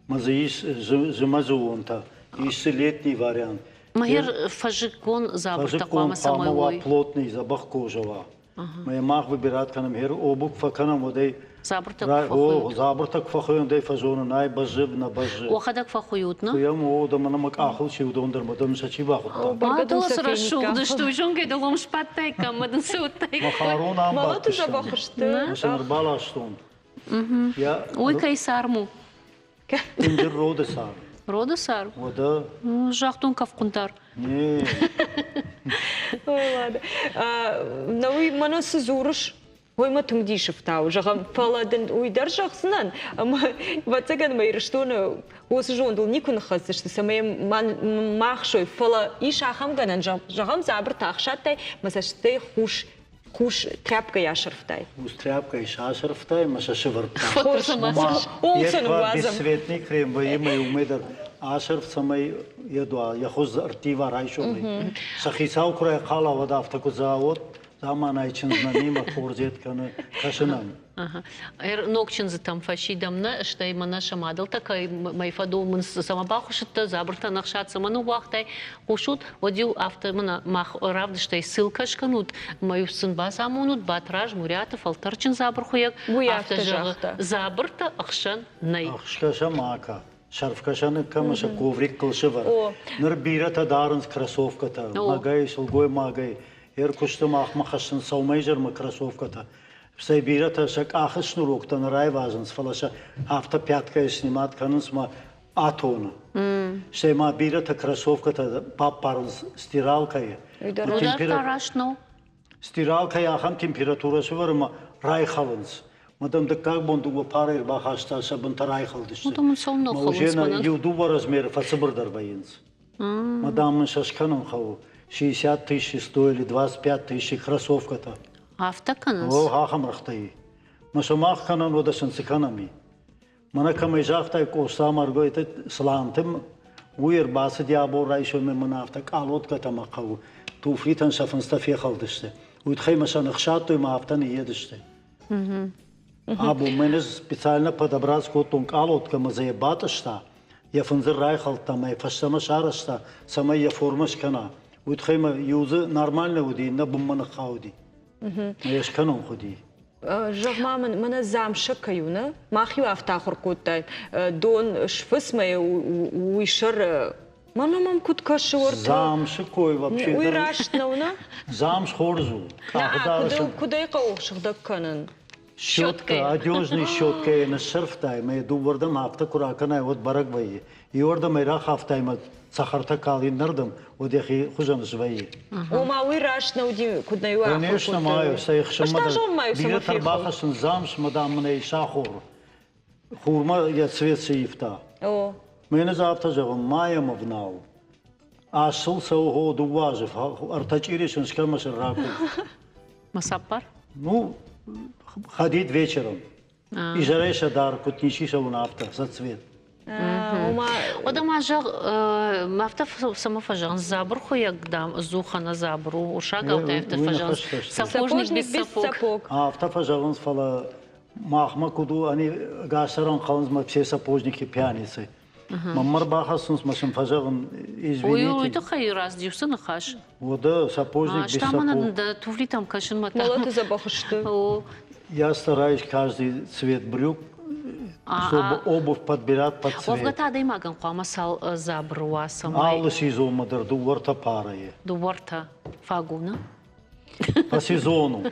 мазаис зимазуонта, есть летний вариант. Магер фажикон забырта куама самой ой. Плотный забах кожева. Май мах выбирать канам хер обук факанам водей. Забырта кфахуют. Забырта кфахуют дей фазона най бажив на бажив. Охада кфахуют, на? Куям о да мана мак ахыл чи удондер мадам сачи бахут. Бадос рашу, да что жонге да лом шпатайка, мадан сутайка. Махарон ам Мала ты забахышты. Машин рбала штон. Ой, кай сарму. Тиндер роды сар. Роды сар? Вода. Жахтун кавкунтар. Не. Ой, ладно. Науи мана сызурыш. Ой, ма түңдишев тау. Жағам паладын уйдар жақсынан. Ватсаган ма ирыштуны осы жондыл не күні қасышты. Самай мақшой фала иш ахамганан жағам забыр тақшаттай. Масаштай хуш тряпка яшырфтай. Уз тряпка яшырфтай, маша шывыртай. Олсының бесцветник крем боимый умедар. Ашырф самай ядуа, яхоз артива райшоны. Сахисау край қала вада автокузавод. Zaman için znanima korзет каны кашынан. Нокчин за там фашидамна, что и наша мадал такая майфаду мы самобахушта забрта нахшаться ману вахтай ушут водил авто мана мах равды что и ссылка шканут мою сын басамунут батраж мурятов алтарчин забрхуяк авто забрта ахшан най. Ахшкаша мака. Шарфкашаны камаша коврик кылшы бар. Ныр бирата дарынс кроссовката. Магай шылгой магай. Куштым ахмахашын саумай жарма кроссовката. Всей бирата шак ахыш шнуроктан рай важынс. Фалаша авто пятка снимат канынс ма атона. Всей ма бирата кроссовката паппарынс стиралкай. Стиралкай ахам температурасы var ма рай халынс. Мадам да как бонду го парер бахашта сабын рай халдыш. Уже юду var размер фасыбырдар байынс. Мадамын шашканын хау. 60 тысяч стоили, 25 тысяч кроссовка-то. Автоканас? О, хахам рахтай. Машамах канан водашан сиканами. Мана камай жахтай коса марго это слантым. Уйер басы диабо райшо ме мана автак алотка-то махау. Туфлитан шафан стафе халдышты. Уйтхай машан ахшату и маавтан и едышты. Абу мене специально подобрать скотунг алотка ма заебатышта. Я фанзыр райхалта май фаштама шарашта. Сама я формаш кана. Утхайма юзы нормально уди, на буммана хауди. Еш канон худи. Жағмамын мына замшық каюны, махю автахыр көттай, дон шфысмай уйшыр, мана мам күткашы орты. Замшық кой вообще. Уйраштнауна? Замш хорзу. Кудай қауқшықдық канын? Щетка, одежный щеткой на шерфтай, мы дубардам авто куракана, вот барак баи. И орда мы рах автай, мы сахарта калин нардам, вот я хи хужан зваи. Ома уйрашна уди, куда юа. Конечно, маю, саих шамада. Билет арбахашн замш, мадам мне шахор. Хурма я цвет сифта. О. Мы не завтра живем, маем обнал. А шелся ого дуважев, артачиришн скамаш раку. Масапар? Ну, ходить вечером. И жареша дар, кутничиша у нафта, за цвет. Одама жаг мафта сама фажан забр хуягдам зухана забру ушаг алтаевта фажан сапожник без сапог. Авта фажан фала махма куду они гасаран қалынзма все сапожники пьяницы. Маммар бахасунс машин фажан извините. Ой, это хай раз дюса нахаш. Вот да, сапожник без сапог. Что мана да туфли там кашин мата. Молоты забахашты. Я стараюсь каждый цвет брюк, чтобы обувь подбирать под цвет. Овгата да имаган қамасал забруа самай. Аллы сезон мадыр, дуворта парае. Дуворта фагуна. По сезону.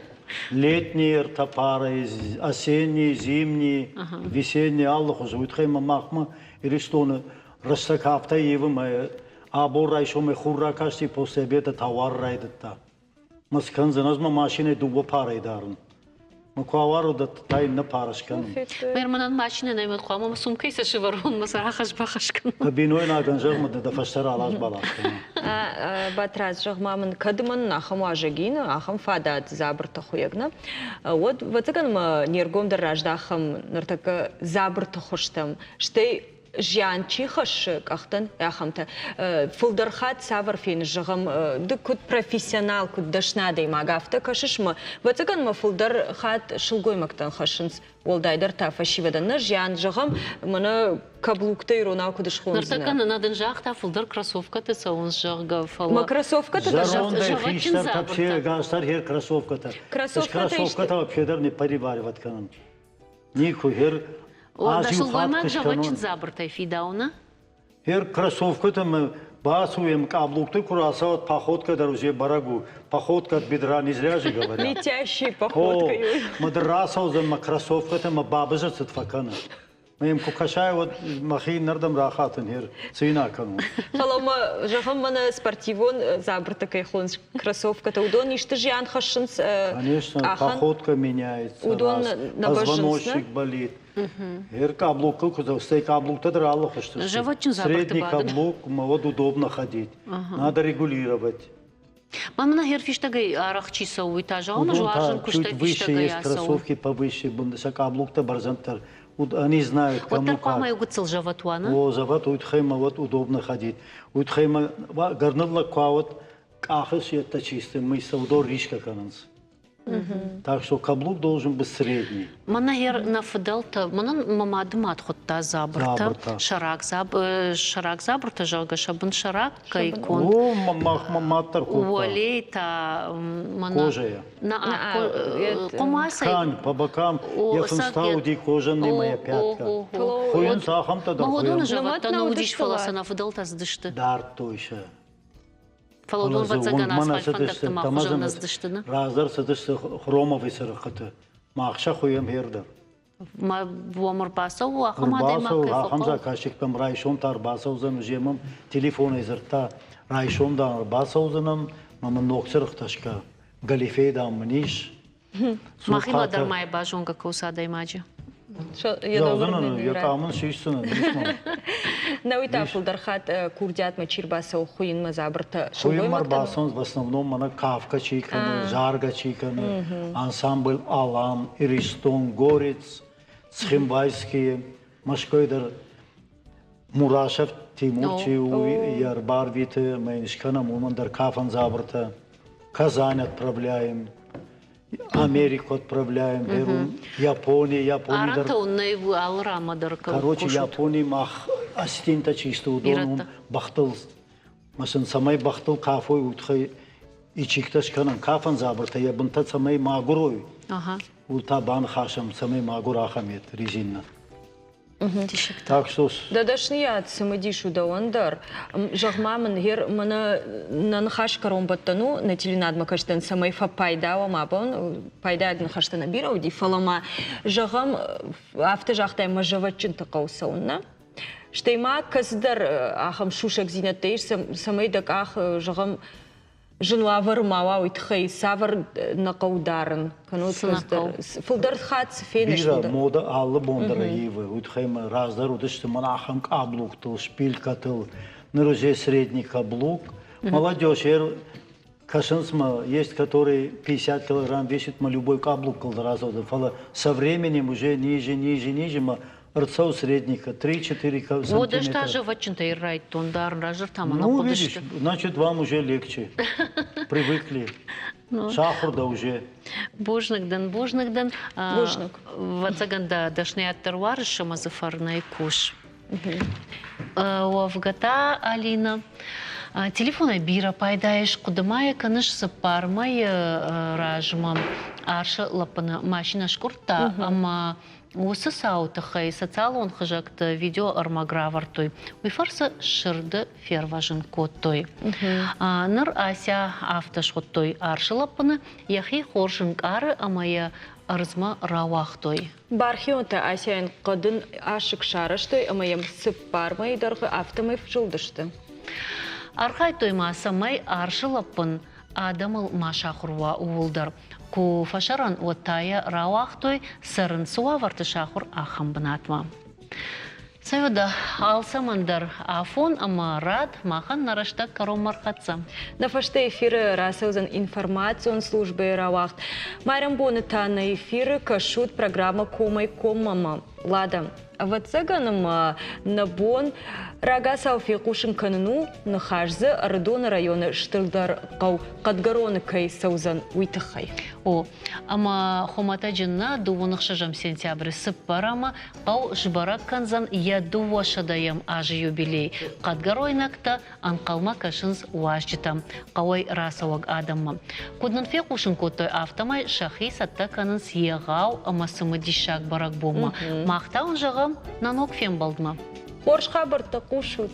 Летние ртапары, осенние, зимние, весенние, Аллах уже уйтхайма махма, или что-то растакапта евы, а борайшо мы хурра кашти после обеда товар райдата. Масканза назма машины дуба парай дарун. Мукавару да тайна парашкан. Мерманан машины на имя хама сумка иса шиварун масарахаш бахашкан. Кабиной на ганжар мы да фаштара алаш балашкан. Батраз жагмамын кадымын ахам ажагин ахам фадат забрта хуягна. Вот ватаган ма нергомдар раждахам нартака забрта хуштам. Штей Жан чихаш кахтан ахамта фулдархат савар фин жагам да кут профессионал кут дашнада имагафта кашишма ватаган ма фулдархат шулгой мактан хашинс олдайдар тафашивадан жан жагам мана каблукта иронал кудышхон. Нартакан надын жахта фулдар кроссовка ты саунс жага фала. Ма кроссовка ты жаронда фиштар тапсе гастар хер кроссовка та. Кроссовка та вообще дар не переваривать канан. Нику хер Дашыл гоймак жавачин забыртай фидауна? Хер кроссовка-то мы басуем каблукты кураса от походка дороже барагу. Походка от бедра не зря же говорят. Летящей походкой. Мы драсал за кроссовка-то мы бабы же цитфакана. Мы им кукашай вот махин нардам рахатан хер цвина кану. Халама жахам мана спортивон забрта кайхон кроссовка-то удон ишты жан хашинс. Конечно, походка меняется. Удон позвоночник болит. Хер каблук, стей каблук-то драло хочется. Средний каблук, вот удобно ходить. Надо регулировать. Мамна хер фиштагай арахчи сау этажа, он жуажен куштай чуть выше фиштагай есть кроссовки повыше, бундеса каблук-то барзантар. Они знают, кому как. Вот такой мой гуцел животуана. О, завод уйтхайма вот удобно ходить. Уйтхайма гарнадла кават, кахас это чисто, мы саудор ришка кананс. Так что каблук должен быть средний. Мана хер на фиделта, мана мамадмат хотта забрта, шарак забрта жага шабын шарак кайкон. О, маматтар купа. Уолейта, мана. Кожая. Комаса. Ткань по бокам, я фунстауди кожаный моя пятка. Хуен сахам-то да хуен. Махудона животта наудиш фаласа на фиделта сдышты. Дар тойша. Фалодон ватсаган асфальт фантакта махужан наздыштыны. Раздар садышты хромовый сырыхыты. Махша хуем хердар. Ма буамыр басау ахамадай макай фокал. Ахамза кашикпам райшон тар басаузан жемам телефон изырта райшон да басаузанам мамын ноксырыхташка галифейда мниш. Махила дармай бажонга каусадай маджи. Я камын шишсына. Науита фулдархат курдят мачирбаса хуин мазабрта. Хуин марбасон в основном мана кавка чиканы, жарга чиканы, ансамбль Алам, Иристон, Горец, Схимбайские, Машкойдар, Мурашев, Тимурчи, Ярбарвиты, мы нишкана мумандар кафан забрта, Казань отправляем. Америку отправляем, Япония. Аранта он наиву алрама дарка. Короче, Япония мах астинта чисто удон бахтал. Масын самай бахтал кафой утхай и чикташ канан кафан забрта я бунта самай магурой. Ага. Улта бан хашам самай магура хамет резинна. Так что дадашният самадишу да ондар жагмамын гер мана нанхаш каромбаттану на теленадма каштан самай фа пайдава мабон пайдадын хаштана бирауди фалама жагам авто жахтай мажавачын тaqaусауна штейма каздар ахам шушак зинатейш самай дак ах жагам Жынуавыр мауа уйтхай савыр нақаударын. Фулдар хат фенеш. Бира мода аллы бондара евы. Уйтхайма раздар удышты манахам каблук тыл, шпилька тыл, нырыже средний каблук. Молодежь, кашинсма есть, который 50 килограмм весит, любой каблук колдоразовый. Со временем уже ниже, рцау средника, 3-4 сантиметра. Вот даже даже в очинтай райтон, да, ражер там, ну, видишь, значит, вам уже легче. Привыкли. Шахур да уже. Божныкдан. Божнак. Вацаганда дашнеяттар варыша мазафарнай куш. Уавгата Алина. Телефона бира пайдаеш кудымая каныш сыпармай ражмам. Арша лапына машина шкурта, ама осы саутахай социал он хажакты видео армагравартой. Уйфарса шырды ферважын коттой. Ныр ася автошоттой арша лапыны яхи хоршын ары амая арзма равахтой. Бархионта асяйн қадын ашық шарыштой амаям сыпармай дарға автомай жылдышты. Архай тойма самай аршы лапын адамыл машахурва уылдар. Ку фашаран оттая равахтой сырын суа варты шахур ахам бынатма. Сайода алсамандар афон ама рад махан нарашта кором мархатса. На фаште эфиры расаузан информацион службы равахт. Майрам боныта на эфиры кашут программа комай коммама. Лада. Вацаганым набон рага салфи кушин кануну нахажзы Ардона районы штылдар кау кадгароны кай саузан уйтахай. О, ама хомата джинна дувоных шажам сентябрь сыппарама кау жбарак канзан я дувашадаям ажи юбилей. Кадгаройнакта анкалма кашынз уажджитам. Кауай расаваг адамма. Куднан фе кушин котой автомай шахи сатта канын сиягау ама сымыдишак барак бома. Махта он жагам нанок фем балдма. Оршха барта кушут.